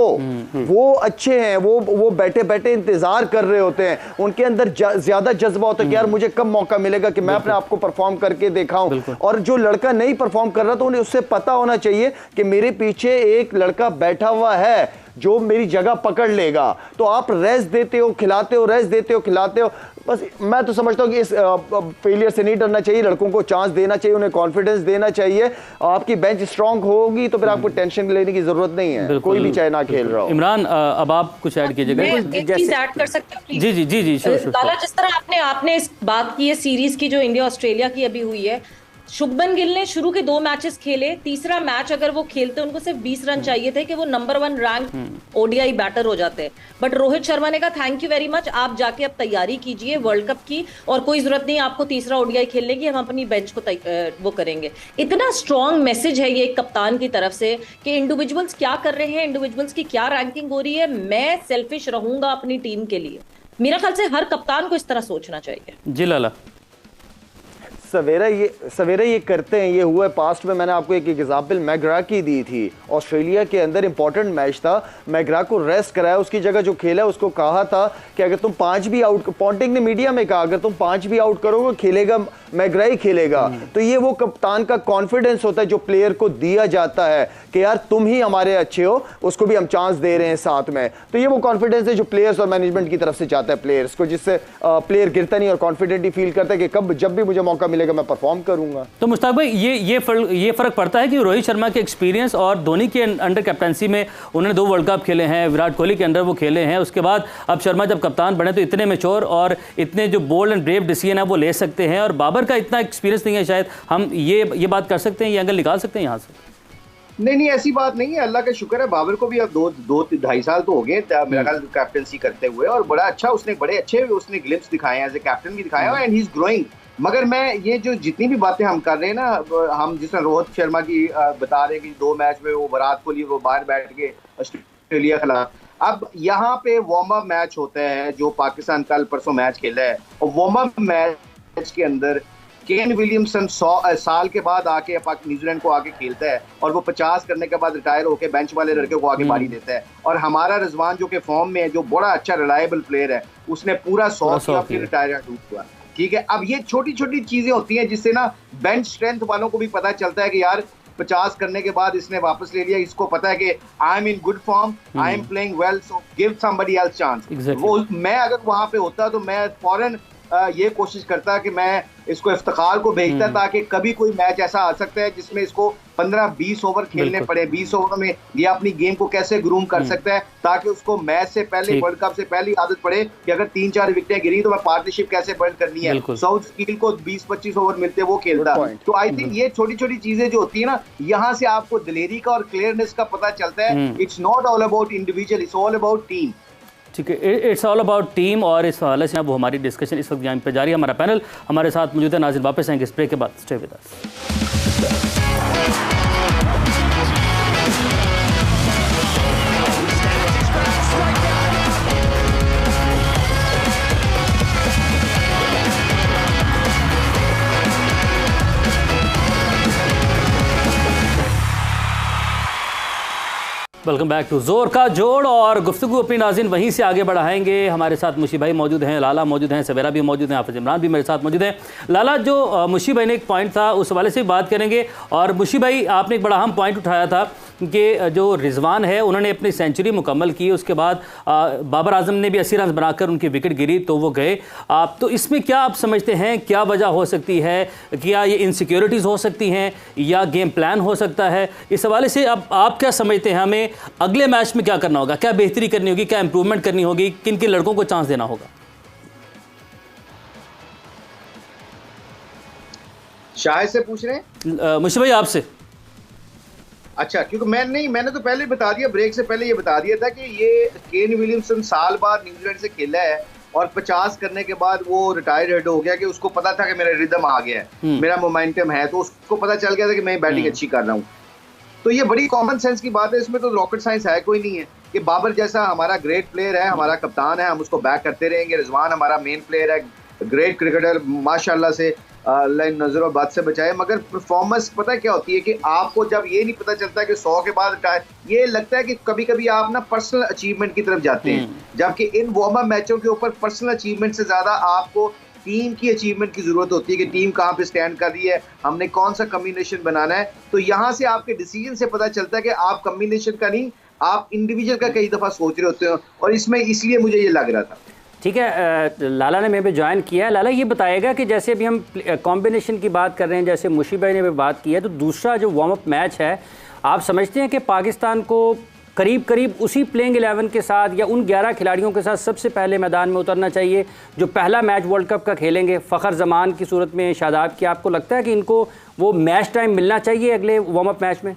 वो अच्छे हैं, वो बैठे बैठे इंतजार कर रहे होते हैं, उनके अंदर ज्यादा जज्बा होता है कि यार मुझे कब मौका मिलेगा कि मैं अपने आप को परफॉर्म करके दिखाऊं। और जो लड़का नहीं परफॉर्म कर रहा तो उन्हें उससे पता होना चाहिए कि मेरे पीछे एक लड़का बैठा हुआ है जो मेरी जगह पकड़ लेगा। तो आप रेस्ट देते हो, खिलाते हो, रेस्ट देते हो, खिलाते हो। बस मैं तो समझता हूँ कि इस फेलियर से नहीं डरना चाहिए, लड़कों को चांस देना चाहिए, उन्हें कॉन्फिडेंस देना चाहिए। आपकी बेंच स्ट्रांग होगी तो फिर आपको टेंशन लेने की जरूरत नहीं है, कोई भी चाहे ना खेल रहा हो। इमरान, अब आप कुछ ऐड कीजिएगा। एक चीज ऐड कर सकते हो? जी लाला, जिस तरह आपने इस बात की है सीरीज की जो इंडिया ऑस्ट्रेलिया की अभी हुई है, शुभमन गिल ने शुरू के 2 मैचेस खेले, तीसरा मैच अगर वो खेलते उनको सिर्फ 20 रन चाहिए थे कि वो नंबर 1 रैंक ओडीआई बैटर हो जाते। बट रोहित शर्मा ने कहा थैंक यू वेरी मच, आप जाके अब तैयारी कीजिए वर्ल्ड कप की और कोई जरूरत नहीं आपको तीसरा ओडीआई खेलने की, हम अपनी बेंच को वो करेंगे। इतना स्ट्रॉन्ग मैसेज है ये एक कप्तान की तरफ से कि इंडिविजुअल्स क्या कर रहे हैं, इंडिविजुअल्स की क्या रैंकिंग हो रही है, मैं सेल्फिश रहूंगा अपनी टीम के लिए। मेरा ख्याल से हर कप्तान को इस तरह सोचना चाहिए। जी लाला, सवेरे ये करते हैं, ये हुआ है पास्ट में। मैंने आपको एक एग्जाम्पल मैग्रा की दी थी, ऑस्ट्रेलिया के अंदर इंपॉर्टेंट मैच था, मैग्रा को रेस्ट कराया, उसकी जगह जो खेला है उसको कहा था कि अगर तुम 5 भी आउट, पॉन्टिंग ने मीडिया में कहा अगर तुम 5 भी आउट करोगे खेलेगा मैग्रा ही खेलेगा। तो ये वो कप्तान का कॉन्फिडेंस होता है जो प्लेयर को दिया जाता है कि यार तुम ही हमारे अच्छे हो, उसको भी हम चांस दे रहे हैं साथ में। तो ये वो कॉन्फिडेंस है जो प्लेयर्स और मैनेजमेंट की तरफ से जाता है प्लेयर्स को, जिससे प्लेयर गिरता नहीं और कॉन्फिडेंट ही फील करता है कि कब जब भी मुझे मौका मिलेगा मिलेगा मैं परफॉर्म करूंगा। तो मुश्ताक भाई ये फ़र्क पड़ता है कि रोहित शर्मा के एक्सपीरियंस और धोनी के अंडर कैप्टनसी में उन्होंने 2 वर्ल्ड कप खेले हैं, विराट कोहली के अंडर वो खेले हैं, उसके बाद अब शर्मा जब कप्तान बने तो इतने मैच्योर और इतने जो बोल्ड एंड ब्रेव डिसीजन है वो ले सकते हैं, और बाबर का इतना एक्सपीरियंस नहीं है, शायद हम ये बात कर सकते हैं, ये एंगल निकाल सकते हैं यहाँ से। नहीं, ऐसी बात नहीं है, अल्लाह का शुक्र है, बाबर को भी अब 2-2.5 साल तो हो गए मेरा ख्याल कैप्टनसी करते हुए, और बड़ा अच्छा उसने बड़े अच्छे उसने ग्लिम्स दिखाए हैं, एज ए कैप्टन भी दिखाया, एंड ही इज ग्रोइंग। मगर मैं ये जो जितनी भी बातें हम कर रहे हैं ना, हम जिस तरह रोहित शर्मा की बता रहे हैं कि 2 मैच में वो विराट कोहली वो बाहर बैठ के ऑस्ट्रेलिया खिलाफ, अब यहाँ पे वार्म अप मैच होता है जो पाकिस्तान कल परसों मैच खेला है, और वार्म अप मैच के अंदर केन विलियमसन 100 साल के बाद आके न्यूजीलैंड को आके खेलता है, और वो 50 करने के बाद रिटायर होकर बेंच वाले लड़के को आगे बारी देता है, और हमारा रिजवान जो कि फॉर्म में है, जो बड़ा अच्छा रिलायबल प्लेयर है, उसने पूरा 100 किया फिर रिटायर हुआ। ठीक है, अब ये छोटी छोटी चीजें होती हैं जिससे ना बेंच स्ट्रेंथ वालों को भी पता चलता है कि यार 50 करने के बाद इसने वापस ले लिया, इसको पता है कि I am in good form, I am playing well, so give somebody else chance. वो मैं अगर वहां पे होता तो मैं फौरन ये कोशिश करता कि मैं इसको इफ्तिखार को भेजता, ताकि कभी कोई मैच ऐसा आ सकता है जिसमें इसको 15-20 ओवर खेलने पड़े, 20 ओवर में ये अपनी गेम को कैसे ग्रूम कर सकता है, ताकि उसको मैच से पहले, वर्ल्ड कप से पहले आदत पड़े कि अगर 3-4 विकेटें गिरी तो मैं पार्टनरशिप कैसे बिल्ड करनी है। साउथ स्टील को 20-25 ओवर मिलते वो खेलता। तो आई थिंक ये छोटी छोटी चीजें जो होती है ना, यहाँ से आपको दिलेरी का और क्लियरनेस का पता चलता है। It's not all about individual, it's all about team. ठीक है, इट्स ऑल अबाउट टीम, और इस हवाले से वो हमारी डिस्कशन इस वक्त यहाँ पे जारी है। हमारा पैनल हमारे साथ मौजूद है, नाज़िर वापस आएंगे इस ब्रेक के बाद, stay with us. Welcome back to जोर का जोड़, और गुफ्तगू अपनी नाज़रीन वहीं से आगे बढ़ाएंगे। हमारे साथ मुशी भाई मौजूद हैं, लाला मौजूद हैं, सवेरा भी मौजूद हैं, हाफिज़ इमरान भी मेरे साथ मौजूद हैं। लाला, जो मुशी भाई ने एक पॉइंट था उस हवाले से भी बात करेंगे, और मुशी भाई आपने एक बड़ा अहम पॉइंट उठाया था कि जो रिजवान है उन्होंने अपनी सेंचुरी मुकम्मल की, उसके बाद बाबर आजम ने भी 80 रन बनाकर उनकी विकेट गिरी तो वो गए। तो इसमें क्या आप समझते हैं, क्या वजह हो सकती है? क्या ये इनसिक्योरिटीज़ हो सकती हैं या गेम प्लान हो सकता है? इस हवाले से अब आप क्या समझते हैं, हमें अगले मैच में क्या करना होगा, क्या बेहतरी करनी होगी, क्या इंप्रूवमेंट करनी होगी, किन किन लड़कों को चांस देना होगा? शाहिद से पूछ रहे हैं? मुशी भाई आपसे। अच्छा, क्योंकि मैंने तो पहले बता दिया, ब्रेक से पहले ये बता दिया था कि ये केन विलियमसन साल बाद न्यूजीलैंड से खेला है, और 50 करने के बाद वो रिटायर्ड हो गया कि उसको पता था कि मेरा रिदम आ गया है, मेरा मोमेंटम है, तो उसको पता चल गया था कि मैं बैटिंग अच्छी कर रहा हूँ। तो ये बड़ी कॉमन सेंस की बात है, इसमें तो रॉकेट साइंस है कोई नहीं है कि बाबर जैसा हमारा ग्रेट प्लेयर है, हमारा कप्तान है, हम उसको बैक करते रहेंगे। रिजवान हमारा मेन प्लेयर है, ग्रेट क्रिकेटर, माशाल्लाह से अल्लाह नजर और बात से बचाए। मगर परफॉर्मेंस पता क्या होती है कि आपको जब ये नहीं पता चलता कि 100 के बाद ये लगता है कि कभी कभी आप ना पर्सनल अचीवमेंट की तरफ जाते हैं, जबकि इन वार्म अप मैचों के ऊपर पर्सनल अचीवमेंट से ज्यादा आपको टीम की अचीवमेंट की जरूरत होती है कि टीम कहाँ पे स्टैंड कर रही है, हमने कौन सा कम्बिनेशन बनाना है। तो यहाँ से आपके डिसीजन से पता चलता है कि आप कम्बिनेशन का नहीं, आप इंडिविजुअल का कई दफा सोच रहे होते हो, और इसमें इसलिए मुझे ये लग रहा था। ठीक है, लाला ने मेरे पे ज्वाइन किया है। लाला ये बताएगा कि जैसे अभी हम कॉम्बिनेशन की बात कर रहे हैं, जैसे मुशी भाई ने भी बात की है, तो दूसरा जो वार्म अप मैच है, आप समझते हैं कि पाकिस्तान को करीब करीब उसी प्लेइंग 11 के साथ या उन 11 खिलाड़ियों के साथ सबसे पहले मैदान में उतरना चाहिए जो पहला मैच वर्ल्ड कप का खेलेंगे? फ़खर जमान की सूरत में, शादाब की, आपको लगता है कि इनको वो मैच टाइम मिलना चाहिए अगले वार्म अप मैच में?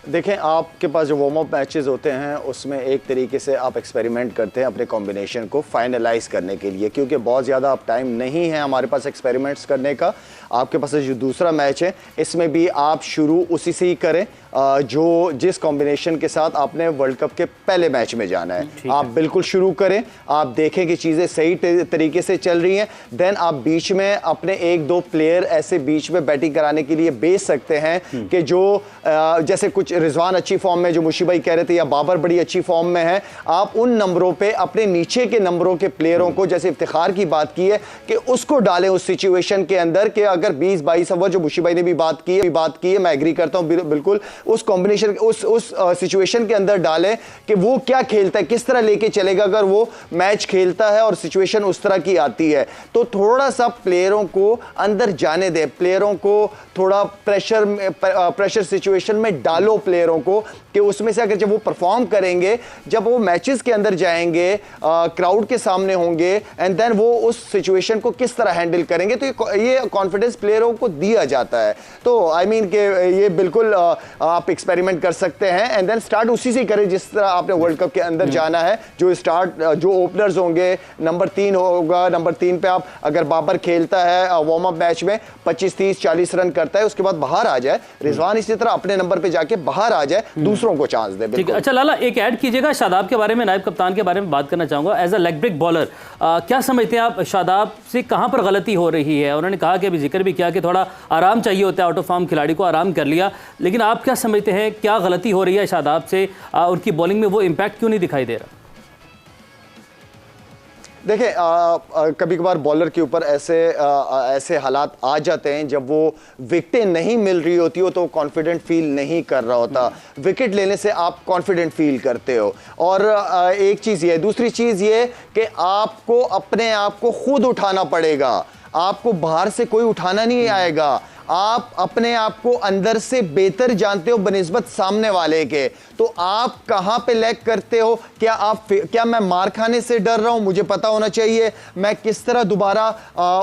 देखें, आपके पास जो वार्म अप मैचेस होते हैं उसमें एक तरीके से आप एक्सपेरिमेंट करते हैं अपने कॉम्बिनेशन को फाइनलाइज करने के लिए, क्योंकि बहुत ज़्यादा अब टाइम नहीं है हमारे पास एक्सपेरिमेंट्स करने का। आपके पास जो दूसरा मैच है इसमें भी आप शुरू उसी से ही करें जो जिस कॉम्बिनेशन के साथ आपने वर्ल्ड कप के पहले मैच में जाना है। आप बिल्कुल शुरू करें, आप देखें कि चीज़ें सही तरीके से चल रही हैं, देन आप बीच में अपने 1-2 प्लेयर ऐसे बीच में बैटिंग कराने के लिए भेज सकते हैं कि जो जैसे कुछ रिजवान अच्छी फॉर्म में, जो मुशी भाई कह रहे थे, या बाबर बड़ी अच्छी फॉर्म में है, आप उन नंबरों पे अपने नीचे के नंबरों के प्लेयरों को, जैसे इफ्तिखार की बात की है, कि उसको डालें उस सिचुएशन के अंदर कि अगर 20-22 ओवर, जो मुशी भाई ने भी बात की है, मैं एग्री करता हूँ बिल्कुल, उस कॉम्बिनेशन, उस सिचुएशन के अंदर डालें कि वो क्या खेलता है, किस तरह लेके चलेगा। अगर वो मैच खेलता है और सिचुएशन उस तरह की आती है तो थोड़ा सा प्लेयरों को अंदर जाने दें, प्लेयरों को थोड़ा प्रेशर सिचुएशन में डालो प्लेयरों को, कि उसमें से अगर जब वो परफॉर्म करेंगे, जब वो मैचेस के अंदर जाएंगे, क्राउड के सामने होंगे, एंड देन वो उस सिचुएशन को किस तरह हैंडल करेंगे, तो ये कॉन्फिडेंस प्लेयरों को दिया जाता है। तो आई मीन कि ये बिल्कुल आप एक्सपेरिमेंट कर सकते हैं, एंड देन स्टार्ट उसी से करें जिस तरह आपने वर्ल्ड कप के अंदर जाना है। जो ओपनर्स होंगे, नंबर 3 होगा, नंबर 3 पे आप अगर बाबर खेलता है वार्म अप मैच में 25, 30, 40 रन करता है, उसके बाद बाहर आ जाए, रिजवान इसी तरह अपने नंबर पे जाके बाहर आ जाए, दूसरों को चांस दे। ठीक है, अच्छा लाला एक ऐड कीजिएगा शादाब के बारे में, नायब कप्तान के बारे में बात करना चाहूंगा। As a leg break bowler क्या समझते हैं आप, शादाब से कहां पर गलती हो रही है? उन्होंने कहा कि अभी जिक्र भी किया कि थोड़ा आराम चाहिए होता है, आउट ऑफ फॉर्म खिलाड़ी को आराम कर लिया, लेकिन आप क्या समझते हैं क्या गलती हो रही है शादाब से? उनकी बॉलिंग में वो इम्पैक्ट क्यों नहीं दिखाई दे रहा? देखें, कभी कभार बॉलर के ऊपर ऐसे हालात आ जाते हैं जब वो विकेटें नहीं मिल रही होती हो तो कॉन्फिडेंट फील नहीं कर रहा होता। विकेट लेने से आप कॉन्फिडेंट फील करते हो, और एक चीज़ ये, दूसरी चीज़ ये कि आपको अपने आप को खुद उठाना पड़ेगा, आपको बाहर से कोई उठाना नहीं आएगा। आप अपने आप को अंदर से बेहतर जानते हो बनिस्बत सामने वाले के, तो आप कहां पे लैग करते हो। क्या मैं मार खाने से डर रहा हूं? मुझे पता होना चाहिए मैं किस तरह दोबारा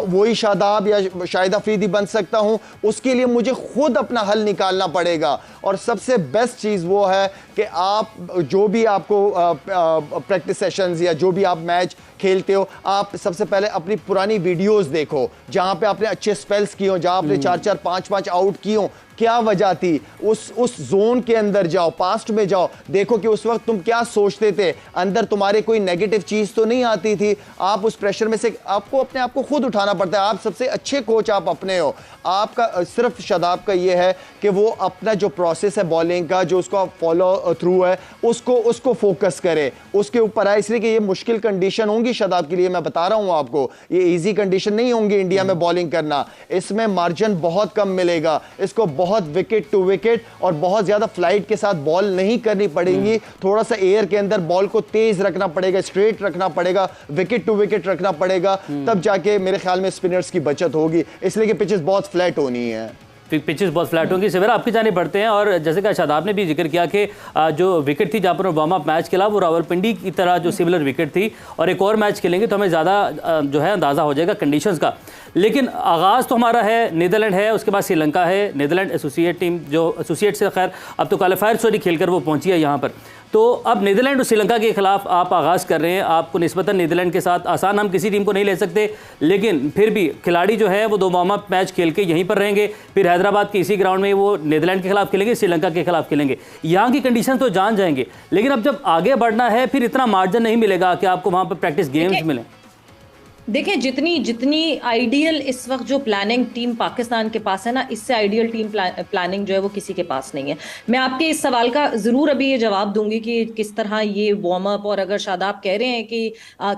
वही शादाब या शाहिद अफरीदी बन सकता हूं। उसके लिए मुझे खुद अपना हल निकालना पड़ेगा, और सबसे बेस्ट चीज़ वो है कि आप जो भी आपको प्रैक्टिस सेशंस या जो भी आप मैच खेलते हो, आप सबसे पहले अपनी पुरानी वीडियोस देखो जहां पे आपने अच्छे स्पेल्स किए हो, जहां आपने 4-4, 5-5 आउट किए हो, क्या वजह थी। उस जोन के अंदर जाओ, पास्ट में जाओ, देखो कि उस वक्त तुम क्या सोचते थे, अंदर तुम्हारे कोई नेगेटिव चीज तो नहीं आती थी। आप उस प्रेशर में से आपको अपने आप को खुद उठाना पड़ता है। आप सबसे अच्छे कोच आप अपने हो। आपका सिर्फ शादाब का ये है कि वो अपना जो प्रोसेस है बॉलिंग का, जो उसका फॉलो थ्रू है, उसको फोकस करे, उसके ऊपर आए। इसलिए कि ये मुश्किल कंडीशन होंगी शादाब के लिए, मैं बता रहा हूं आपको, ये इजी कंडीशन नहीं होंगी इंडिया में बॉलिंग करना। इसमें मार्जिन बहुत कम मिलेगा, इसको बहुत विकेट टू विकेट और बहुत ज्यादा फ्लाइट के साथ बॉल नहीं करनी पड़ेगी। थोड़ा सा एयर के अंदर बॉल को तेज रखना पड़ेगा, स्ट्रेट रखना पड़ेगा, विकेट टू विकेट रखना पड़ेगा, तब जाके मेरे ख्याल में स्पिनर्स की बचत होगी। इसलिए कि पिचेस बहुत फ्लैट होनी है। पिचेस बहुत फ्लैट होंगी। सवेरा आपकी जाने पड़ते हैं, और जैसे कि शादाब ने भी जिक्र किया कि जो विकेट थी जहाँ पर वार्म अप मैच खेला वो रावलपिंडी की तरह जो सिमिलर विकेट थी, और एक और मैच खेलेंगे तो हमें ज़्यादा जो है अंदाज़ा हो जाएगा कंडीशंस का। लेकिन आगाज़ तो हमारा है, नीदरलैंड है, उसके बाद श्रीलंका है। नीदरलैंड एसोसिएट टीम जो एसोसिएट से खैर अब तो क्वालिफायर सॉरी खेलकर वो पहुंची है यहाँ पर। तो अब नीदरलैंड और श्रीलंका के खिलाफ आप आगाज़ कर रहे हैं। आपको निस्बतन नीदरलैंड के साथ आसान हम किसी टीम को नहीं ले सकते, लेकिन फिर भी खिलाड़ी जो है वो 2 वार्म अप मैच खेल के यहीं पर रहेंगे, फिर हैदराबाद के इसी ग्राउंड में वो नीदरलैंड के खिलाफ खेलेंगे, श्रीलंका के खिलाफ खेलेंगे। यहाँ की कंडीशन तो जान जाएंगे, लेकिन अब जब आगे बढ़ना है फिर इतना मार्जिन नहीं मिलेगा कि आपको वहाँ पर प्रैक्टिस गेम्स मिलें। देखिए, जितनी आइडियल इस वक्त जो प्लानिंग टीम पाकिस्तान के पास है ना, इससे आइडियल टीम प्लानिंग जो है वो किसी के पास नहीं है। मैं आपके इस सवाल का ज़रूर अभी ये जवाब दूंगी कि किस तरह ये वार्म अप, और अगर शादाब कह रहे हैं कि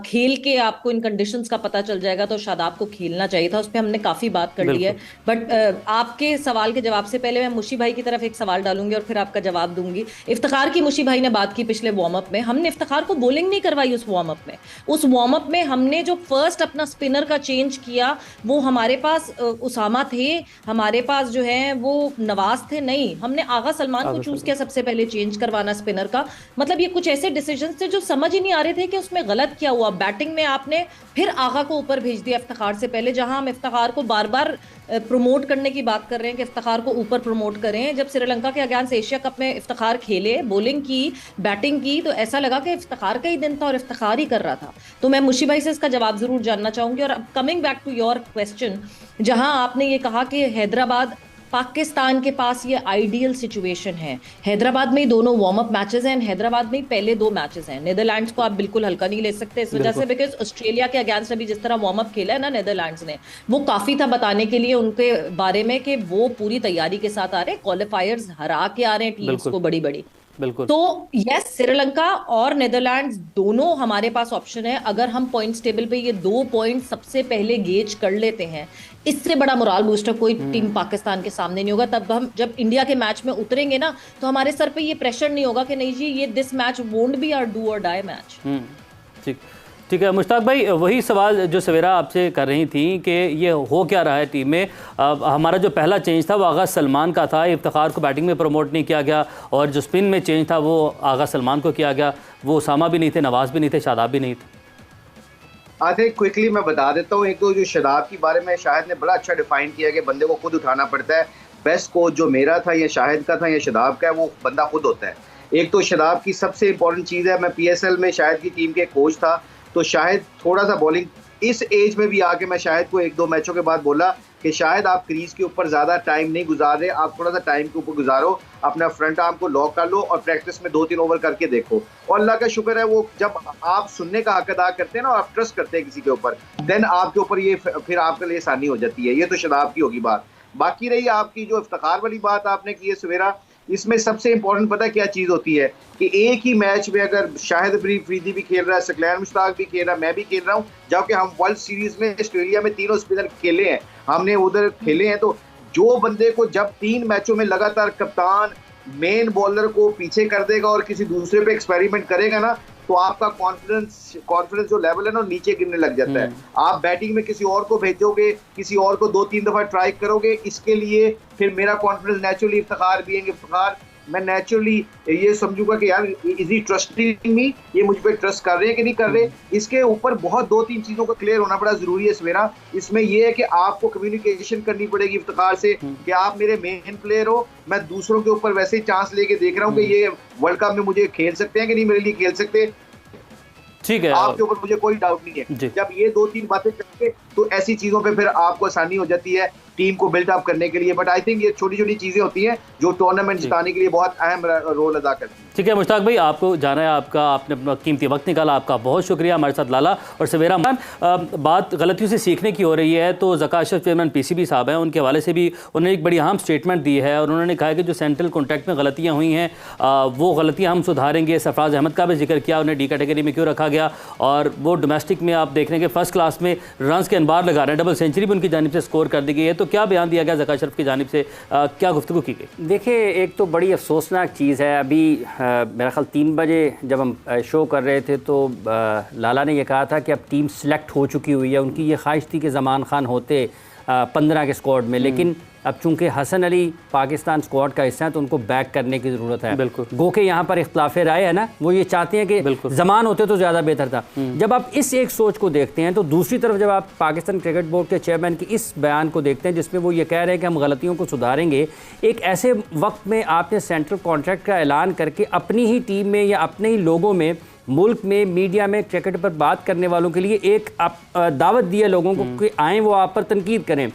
खेल के आपको इन कंडीशंस का पता चल जाएगा, तो शादाब को खेलना चाहिए था। उस पर हमने काफ़ी बात कर ली है। बट आपके सवाल के जवाब से पहले मैं मुशी भाई की तरफ एक सवाल डालूंगी और फिर आपका जवाब दूंगी। इफ्तिखार की मुशी भाई ने बात की पिछले वार्म अप में, हमने इफ्तिखार को बॉलिंग नहीं करवाई उस वार्म अप में। उस वार्म अप में हमने जो फर्स्ट अपना स्पिनर का चेंज किया, वो हमारे पास उसामा थे, हमारे पास जो है वो नवाज थे, नहीं, हमने आगा सलमान को चूज किया सबसे पहले चेंज करवाना स्पिनर का। मतलब ये कुछ ऐसे डिसीजंस थे जो समझ ही नहीं आ रहे थे कि उसमें गलत क्या हुआ। बैटिंग में आपने फिर आगा को ऊपर भेज दिया इफ्तिखार से पहले, जहां हम इफ्तिखार को बार बार प्रमोट करने की बात कर रहे हैं कि इफ्तिखार को ऊपर प्रमोट करें। जब श्रीलंका के अगेंस्ट एशिया कप में इफ्तिखार खेले, बॉलिंग की, बैटिंग की, तो ऐसा लगा कि इफ्तिखार का ही दिन था और इफ्तिखार ही कर रहा था। तो मैं मुशी भाई से इसका जवाब जरूर जानना चाहूंगी। और coming back to your question, जहां आपने ये कहा कि हैदराबाद पाकिस्तान के पास ये आइडियल सिचुएशन है। हैदराबाद में ही दोनों वार्म अप मैचेस हैं, हैदराबाद में ही पहले 2 मैचेस हैं। नीदरलैंड्स को आप बिल्कुल हल्का नहीं ले सकते इस वजह से, बिकॉज ऑस्ट्रेलिया के अगेंस्ट अभी जिस तरह वार्म अप खेला है ना नीदरलैंड्स ने, वो काफी था बताने के लिए उनके बारे में कि वो पूरी तैयारी के साथ आ रहे हैं, क्वालिफायर्स हरा के आ रहे हैं टीम्स को बड़ी बड़ी। बिल्कुल। तो यस, श्रीलंका और नेदरलैंड्स दोनों हमारे पास ऑप्शन है। अगर हम पॉइंट्स टेबल पे ये 2 पॉइंट सबसे पहले गेज कर लेते हैं, इससे बड़ा मोराल बूस्टर कोई टीम पाकिस्तान के सामने नहीं होगा। तब हम जब इंडिया के मैच में उतरेंगे ना, तो हमारे सर पे ये प्रेशर नहीं होगा कि नहीं जी ये this match won't be our do or die match. ठीक ठीक है मुश्ताक भाई, वही सवाल जो सवेरा आपसे कर रही थी कि ये हो क्या रहा है टीम में। हमारा जो पहला चेंज था वो आगाज़ सलमान का था, इफ्तिखार को बैटिंग में प्रमोट नहीं किया गया, और जो स्पिन में चेंज था वो आगाज़ सलमान को किया गया। वो उसामा भी नहीं थे, नवाज़ भी नहीं थे, शादाब भी नहीं थे। आई थिंक क्विकली मैं बता देता हूँ। एक तो जो शादाब के बारे में शाहिद ने बड़ा अच्छा डिफाइन किया कि बंदे को खुद उठाना पड़ता है। बेस्ट कोच जो मेरा था या शाहिद का था या शादाब का है, वो बंदा खुद होता है। एक तो शादाब की सबसे इंपॉर्टेंट चीज़ है, मैं PSL में शाहिद की टीम के कोच था, तो शाहिद थोड़ा सा बॉलिंग इस एज में भी आके मैं शाहिद को 1-2 मैचों के बाद बोला कि शायद आप क्रीज के ऊपर ज़्यादा टाइम नहीं गुजार रहे, आप थोड़ा सा टाइम के ऊपर गुजारो, अपना फ्रंट आर्म को लॉक कर लो और प्रैक्टिस में 2-3 ओवर करके देखो। और अल्लाह का शुक्र है, वो जब आप सुनने का हक अदा करते हैं ना और आप ट्रस्ट करते हैं किसी के ऊपर, देन आपके ऊपर ये फिर आपके लिए आसानी हो जाती है। ये तो शादाब की होगी बात। बाकी रही आपकी जो इफ्तिखार वाली बात आपने की है सवेरा, इसमें सबसे इंपॉर्टेंट पता है क्या चीज़ होती है कि एक ही मैच में अगर शाहिद अफरीदी भी खेल रहा है, सकलैन मुश्ताक भी खेल रहा है, मैं भी खेल रहा हूँ, जबकि हम वर्ल्ड सीरीज में ऑस्ट्रेलिया में तीनों स्पिनर खेले हैं, हमने उधर खेले हैं, तो जो बंदे को जब 3 मैचों में लगातार कप्तान मेन बॉलर को पीछे कर देगा और किसी दूसरे पे एक्सपेरिमेंट करेगा ना, तो आपका कॉन्फिडेंस जो लेवल है ना नीचे गिरने लग जाता है। आप बैटिंग में किसी और को भेजोगे, किसी और को 2-3 दफा ट्राई करोगे, इसके लिए फिर मेरा कॉन्फिडेंस नेचुरली इफ्तिखार भी है, इफ्तिखार मैं नेचुरली ये समझूंगा कि यार इज ही ट्रस्टिंग मी, ये मुझ पे ट्रस्ट कर रहे हैं कि नहीं कर रहे। इसके ऊपर बहुत 2-3 चीजों का क्लियर होना बड़ा जरूरी है सवेरा। इसमें यह है कि आपको कम्युनिकेशन करनी पड़ेगी इफ्तिखार से कि आप मेरे मेन प्लेयर हो, मैं दूसरों के ऊपर वैसे ही चांस लेके देख रहा हूँ कि ये वर्ल्ड कप में मुझे खेल सकते हैं कि नहीं मेरे लिए खेल सकते, ठीक है, आपके ऊपर मुझे कोई डाउट नहीं है। जब ये 2-3 बातें करके तो ऐसी चीजों पे फिर आपको आसानी हो जाती है टीम को बिल्डअप करने के लिए। बट आई थिंक ये छोटी छोटी चीजें होती हैं जो टूर्नामेंट जिताने के लिए बहुत अहम रोल अदा करती हैं। ठीक है मुश्ताक भाई, आपको जाना है, आपका आपने अपना कीमती वक्त निकाला, आपका बहुत शुक्रिया। हमारे साथ लाला और सवेरा। बात गलतियों से सीखने की हो रही है, तो ज़का अशरफ चेयरमैन PCB साहब हैं, उनके हवाले से भी उन्होंने एक बड़ी अहम स्टेटमेंट दी है और उन्होंने कहा कि जो सेंट्रल कॉन्ट्रैक्ट में गलतियाँ हुई हैं वो गलतियाँ हम सुधारेंगे। सरफराज अहमद का भी जिक्र किया, उन्हें D कैटेगरी में क्यों रखा गया, और वो डोमेस्टिक में आप देख रहे हैं कि फर्स्ट क्लास में रन्स के अनबार लगा रहे हैं, डबल सेंचुरी भी उनकी जानिब से स्कोर कर दी गई है। तो क्या बयान दिया गया ज़का अशरफ की जानिब से, क्या गुफ्तगू की गई? देखिए, एक तो बड़ी अफसोसनाक चीज़ है, अभी मेरा ख्याल 3 बजे जब हम शो कर रहे थे तो लाला ने यह कहा था कि अब टीम सेलेक्ट हो चुकी हुई है। उनकी ये ख्वाहिश थी कि ज़मान खान होते 15 के स्क्वाड में, लेकिन अब चूंकि हसन अली पाकिस्तान स्क्वाड का हिस्सा है तो उनको बैक करने की ज़रूरत है। बिल्कुल, गो के यहाँ पर इख्तिलाफ राय है ना, वो ये चाहते हैं कि ज़मान होते तो ज़्यादा बेहतर था। जब आप इस एक सोच को देखते हैं तो दूसरी तरफ जब आप पाकिस्तान क्रिकेट बोर्ड के चेयरमैन की इस बयान को देखते हैं जिसमें वो ये कह रहे हैं कि हम गलतियों को सुधारेंगे, एक ऐसे वक्त में आपने सेंट्रल कॉन्ट्रैक्ट का ऐलान करके अपनी ही टीम में या अपने ही लोगों में, मुल्क में मीडिया में क्रिकेट पर बात करने वालों के लिए एक दावत दी है लोगों को कि आएँ वो आप पर तनकीद करें।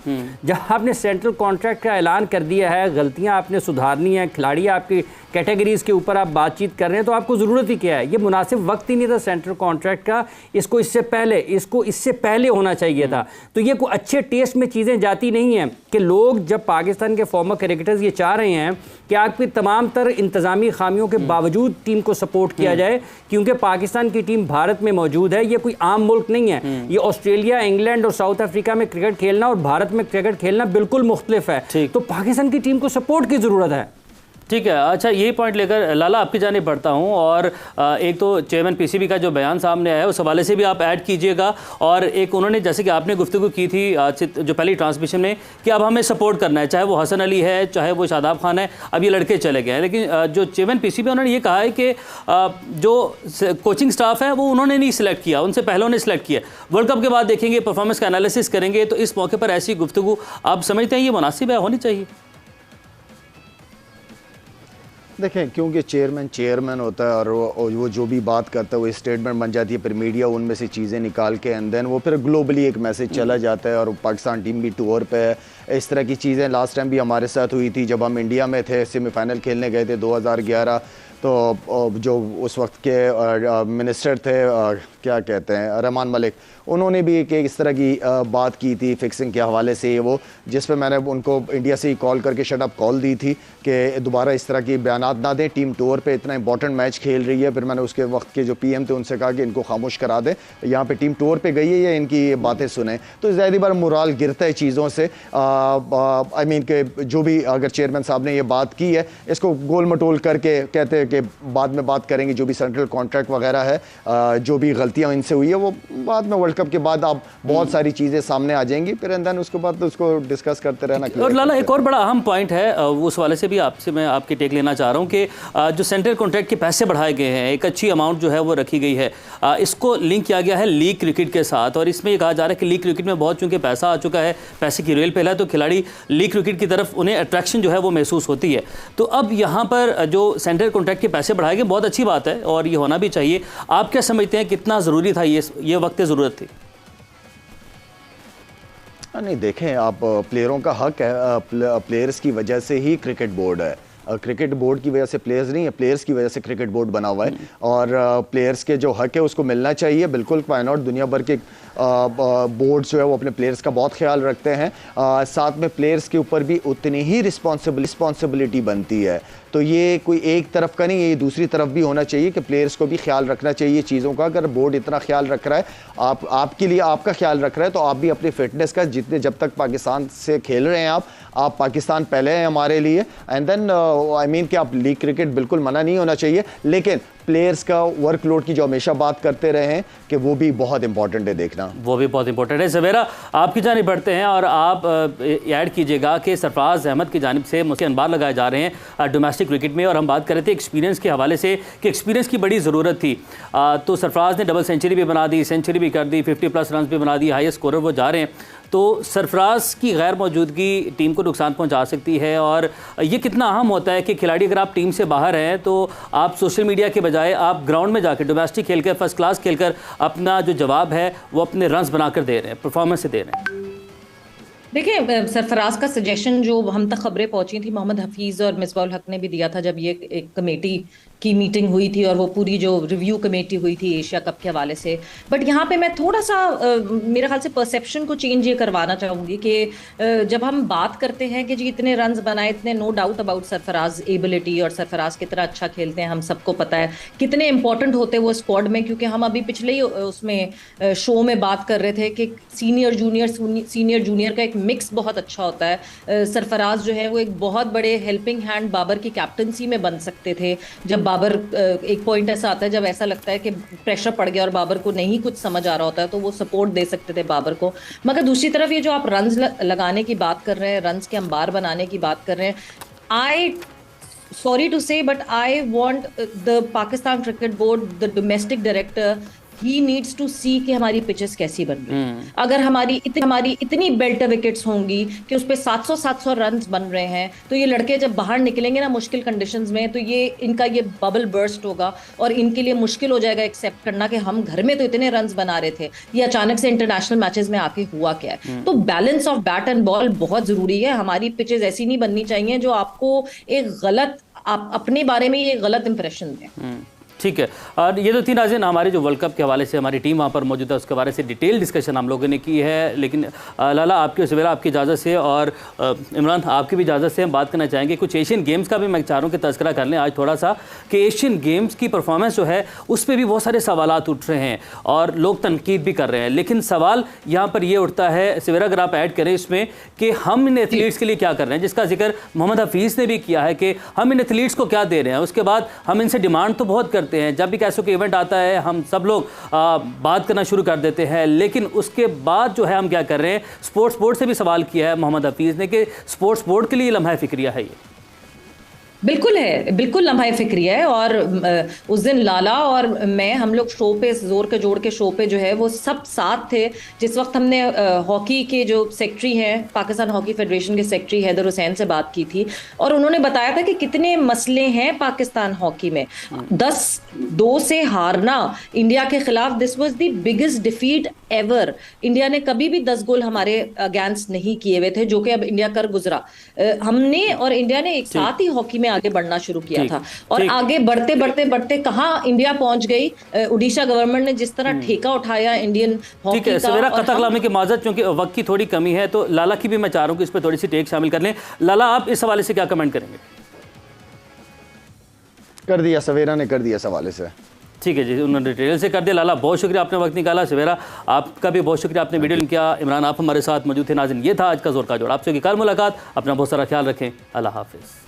जब आपने सेंट्रल कॉन्ट्रैक्ट का ऐलान कर दिया है, गलतियां आपने सुधारनी है, खिलाड़ी आपकी कैटेगरीज़ के ऊपर आप बातचीत कर रहे हैं, तो आपको ज़रूरत ही क्या है? ये मुनासिब वक्त ही नहीं था सेंट्रल कॉन्ट्रैक्ट का, इसको इससे पहले होना चाहिए था। तो ये कोई अच्छे टेस्ट में चीज़ें जाती नहीं हैं कि लोग, जब पाकिस्तान के फॉर्मर क्रिकेटर्स ये चाह रहे हैं कि आपकी तमाम तर इंतज़ामी खामियों के बावजूद टीम को सपोर्ट किया जाए, क्योंकि पाकिस्तान की टीम भारत में मौजूद है, ये कोई आम मुल्क नहीं है। ये ऑस्ट्रेलिया, इंग्लैंड और साउथ अफ्रीका में क्रिकेट खेलना और भारत में क्रिकेट खेलना बिल्कुल मुख्तलिफ है। तो पाकिस्तान की टीम को सपोर्ट की ज़रूरत है। ठीक है, अच्छा यही पॉइंट लेकर लाला आपकी जानिब बढ़ता हूँ, और एक तो चेयरमैन PCB का जो बयान सामने आया है उस हवाले से भी आप ऐड कीजिएगा। और एक उन्होंने, जैसे कि आपने गुफ्तगू की थी जो पहली ट्रांसमिशन में, कि अब हमें सपोर्ट करना है, चाहे वो हसन अली है, चाहे वो शादाब खान है, अब ये लड़के चले गए हैं। लेकिन जो चेयरमैन PCB उन्होंने ये कहा है कि जो कोचिंग स्टाफ है वो उन्होंने नहीं सिलेक्ट किया, उनसे पहले उन्हें सिलेक्ट किया। वर्ल्ड कप के बाद देखेंगे, परफॉर्मेंस का एनालिसिस करेंगे। तो इस मौके पर ऐसी गुफ्तगू आप समझते हैं ये मुनासिब है, होनी चाहिए? देखें, क्योंकि चेयरमैन होता है और वो जो भी बात करता है वो स्टेटमेंट बन जाती है, फिर मीडिया उनमें से चीज़ें निकाल के एंड देन वो फिर ग्लोबली एक मैसेज चला जाता है। और पाकिस्तान टीम भी टूर पे है, इस तरह की चीज़ें लास्ट टाइम भी हमारे साथ हुई थी जब हम इंडिया में थे, सेमीफाइनल खेलने गए थे 2011। तो जो उस वक्त के मिनिस्टर थे क्या कहते हैं रहमान मलिक, उन्होंने भी एक इस तरह की बात की थी फिक्सिंग के हवाले से, वो जिस पे मैंने उनको इंडिया से ही कॉल करके शट अप कॉल दी थी कि दोबारा इस तरह की बयानात ना दें, टीम टूर पे इतना इंपॉर्टेंट मैच खेल रही है। फिर मैंने उसके वक्त के जो पीएम थे उनसे कहा कि इनको खामोश करा दें, यहाँ पे टीम टूर पे गई है या इनकी ये बातें सुने। तो ज़्यादा बार मोराल गिरता है चीज़ों से। आई मीन के जो भी अगर चेयरमैन साहब ने ये बात की है, इसको गोल मटोल करके कहते हैं कि बाद में बात करेंगे, जो भी सेंट्रल कॉन्ट्रैक्ट वगैरह है, जो भी गलतियाँ इनसे हुई है वो बाद में वर्ल्ड कप के बाद आप बहुत सारी चीज़ें सामने आ जाएंगी, फिर एंड देन उसके बाद तो उसको डिस्कस करते रहना। और लाला एक और बड़ा अहम पॉइंट है, उस वाले से भी आपसे मैं आपकी टेक लेना चाह रहा हूँ कि जो सेंट्रल कॉन्ट्रैक्ट के पैसे बढ़ाए गए हैं, एक अच्छी अमाउंट जो है वो रखी गई है, इसको लिंक किया गया है लीग क्रिकेट के साथ, और इसमें ये कहा जा रहा है कि लीग क्रिकेट में बहुत चूंकि पैसा आ चुका है, पैसे की रेल पहला है, तो खिलाड़ी लीग क्रिकेट की तरफ उन्हें अट्रैक्शन जो है वो महसूस होती है। तो अब यहाँ पर जो सेंट्रल कॉन्ट्रैक्ट के पैसे बढ़ाए गए बहुत अच्छी बात है और ये होना भी चाहिए। आप क्या समझते हैं कितना ज़रूरी था ये वक्त ज़रूरत थी? नहीं देखें आप, प्लेयरों का हक है, प्लेयर्स की वजह से ही क्रिकेट बोर्ड है, क्रिकेट बोर्ड की वजह से प्लेयर्स नहीं है, प्लेयर्स की वजह से क्रिकेट बोर्ड बना हुआ है, और प्लेयर्स के जो हक है उसको मिलना चाहिए। बिल्कुल, व्हाई नॉट, दुनिया भर के बोर्ड जो है वो अपने प्लेयर्स का बहुत ख्याल रखते हैं, साथ में प्लेयर्स के ऊपर भी उतनी ही रिस्पॉन्सिबिलिटी बनती है। तो ये कोई एक तरफ का नहीं है, ये दूसरी तरफ भी होना चाहिए कि प्लेयर्स को भी ख्याल रखना चाहिए चीज़ों का। अगर बोर्ड इतना ख्याल रख रहा है, आपके लिए आपका ख्याल रख रहा है, तो आप भी अपनी फिटनेस का, जब तक पाकिस्तान से खेल रहे हैं आप पाकिस्तान पहले हैं हमारे लिए, एंड देन आई मीन कि आप लीग क्रिकेट बिल्कुल मना नहीं होना चाहिए, लेकिन प्लेयर्स का वर्कलोड की जो हमेशा बात करते रहे हैं कि वो भी बहुत इंपॉर्टेंट है देखना, वो भी बहुत इंपॉर्टेंट है। सवेरा आपकी जानिब बढ़ते हैं और आप ऐड कीजिएगा कि सरफराज अहमद की जानिब से मुझे अनबार लगाए जा रहे हैं डोमेस्टिक क्रिकेट में, और हम बात कर रहे थे एक्सपीरियंस के हवाले से कि एक्सपीरियंस की बड़ी ज़रूरत थी। तो सरफराज ने डबल सेंचुरी भी बना दी, सेंचुरी भी कर दी, 50+ रन भी बना दी, हाईएस्ट स्कोरर वो जा रहे हैं। तो सरफराज की गैर मौजूदगी टीम को नुकसान पहुंचा सकती है, और ये कितना अहम होता है कि खिलाड़ी अगर आप टीम से बाहर हैं तो आप सोशल मीडिया के बजाय आप ग्राउंड में जाकर डोमेस्टिक खेलकर, फर्स्ट क्लास खेलकर अपना जो जवाब है वो अपने रन्स बनाकर दे रहे हैं, परफॉर्मेंस से दे रहे हैं। देखिए, सरफराज का सजेशन जो हम तक खबरें पहुंची थी, मोहम्मद हफीज़ और मिसबाहुल हक ने भी दिया था जब ये एक कमेटी की मीटिंग हुई थी और वो पूरी जो रिव्यू कमेटी हुई थी एशिया कप के हवाले से। बट यहाँ पे मैं थोड़ा सा मेरे ख्याल से परसेप्शन को चेंज ये करवाना चाहूँगी कि जब हम बात करते हैं कि जी इतने रन्स बनाए, इतने, no doubt about Sarfaraz ability, और सरफराज कितना अच्छा खेलते हैं हम सबको पता है, कितने इंपॉर्टेंट होते हैं वो स्क्वाड में, क्योंकि हम अभी पिछले ही उसमें शो में बात कर रहे थे कि सीनियर जूनियर का एक मिक्स बहुत अच्छा होता है। सरफराज जो है वो एक बहुत बड़े हेल्पिंग हैंड बाबर की कैप्टनसी में बन सकते थे। जब बाबर, एक पॉइंट ऐसा आता है जब ऐसा लगता है कि प्रेशर पड़ गया और बाबर को नहीं कुछ समझ आ रहा होता है, तो वो सपोर्ट दे सकते थे बाबर को। मगर दूसरी तरफ ये जो आप रन्स लगाने की बात कर रहे हैं, रन्स के अंबार बनाने की बात कर रहे हैं, sorry to say, but I want the Pakistan Cricket Board, the domestic director, he needs to see कि हमारी पिचेस कैसी बन रही। अगर हमारी इतनी बेल्ट विकेट्स होंगी कि उस पे 700 रन बन रहे हैं, तो ये लड़के जब बाहर निकलेंगे ना मुश्किल कंडीशंस में, तो ये इनका ये बबल बर्स्ट होगा और इनके लिए मुश्किल हो जाएगा एक्सेप्ट करना कि हम घर में तो इतने रन बना रहे थे, ये अचानक से इंटरनेशनल मैचेस में आके हुआ क्या है। तो balance of bat and ball बहुत जरूरी है। हमारी पिचेस ऐसी नहीं बननी चाहिए जो आपको एक गलत, आप अपने बारे में ये गलत इंप्रेशन दें। ठीक है, और ये तो थी नाज़रीन हमारे जो वर्ल्ड कप के हवाले से हमारी टीम वहाँ पर मौजूद है उसके बारे से डिटेल डिस्कशन हम लोगों ने की है। लेकिन लाला आपकी, सवेरा आपकी इजाज़त से और इमरान आपकी भी इजाज़त से हम बात करना चाहेंगे कुछ एशियन गेम्स का भी मैं चाह रहा हूँ कि तज़किरा कर लें आज थोड़ा सा, कि एशियन गेम्स की परफॉर्मेंस जो है उस पर भी बहुत सारे सवालात उठ रहे हैं और लोग तनकीद भी कर रहे हैं। लेकिन सवाल यहाँ पर ये उठता है, सवेरा अगर आप ऐड करें इसमें, कि हम इन एथलीट्स के लिए क्या कर रहे हैं, जिसका जिक्र मोहम्मद हफीज़ ने भी किया है कि हम इन एथलीट्स को क्या दे रहे हैं। उसके बाद हम इनसे डिमांड तो बहुत करते हैं, जब भी कैसो के इवेंट आता है हम सब लोग बात करना शुरू कर देते हैं, लेकिन उसके बाद जो है हम क्या कर रहे हैं। स्पोर्ट्स बोर्ड से भी सवाल किया है मोहम्मद हफीज़ ने कि स्पोर्ट्स बोर्ड के लिए लम्हा फिक्रिया है ये। बिल्कुल है, बिल्कुल लम्हा फिक्रिया है। और उस दिन लाला और मैं, हम लोग शो पे, जोर के जोड़ के शो पे जो है वो सब साथ थे जिस वक्त हमने हॉकी के जो सेक्रेटरी हैं, पाकिस्तान हॉकी फेडरेशन के सेक्रेटरी हैदर हुसैन से बात की थी, और उन्होंने बताया था कि कितने मसले हैं पाकिस्तान हॉकी में। 10-2 से हारना इंडिया के खिलाफ, this was the biggest defeat ever. India ने कभी भी 10 गोल हमारे अगेंस्ट नहीं किए हुए थे, जो कि अब इंडिया कर गुजरा। हमने और इंडिया ने एक साथ ही हॉकी में आगे बढ़ना शुरू किया था। और आगे बढ़ते बढ़ते बढ़ते कहाँ इंडिया पहुंच गई। उड़ीसा गवर्नमेंट ने जिस तरह ठेका उठाया इंडियन हॉकी का। सवेरा कतक लाने की माजरत, क्योंकि वक्त की थोड़ी कमी है, तो लाला की भी मैं चाह रहा हूँ कि इस पर थोड़ी सी टेक शामिल कर लें। लाला, आप इस हवाले से क्या कमेंट करेंगे? कर दिया, सवेरा ने कर दिया इस हवाले से। ठीक है जी, उन्होंने डिटेल से कर दिया। लाला, बहुत शुक्रिया, आपने वक्त निकाला। सवेरा, आपका भी बहुत शुक्रिया, आपने वीडियो लिंक किया। इमरान, आप हमारे साथ मौजूद थे। नाज़रीन, ये था आज का ज़ोर का जोड़। आपसे कल मुलाकात। अपना बहुत सारा ख्याल रखें। अल्लाह हाफिज़।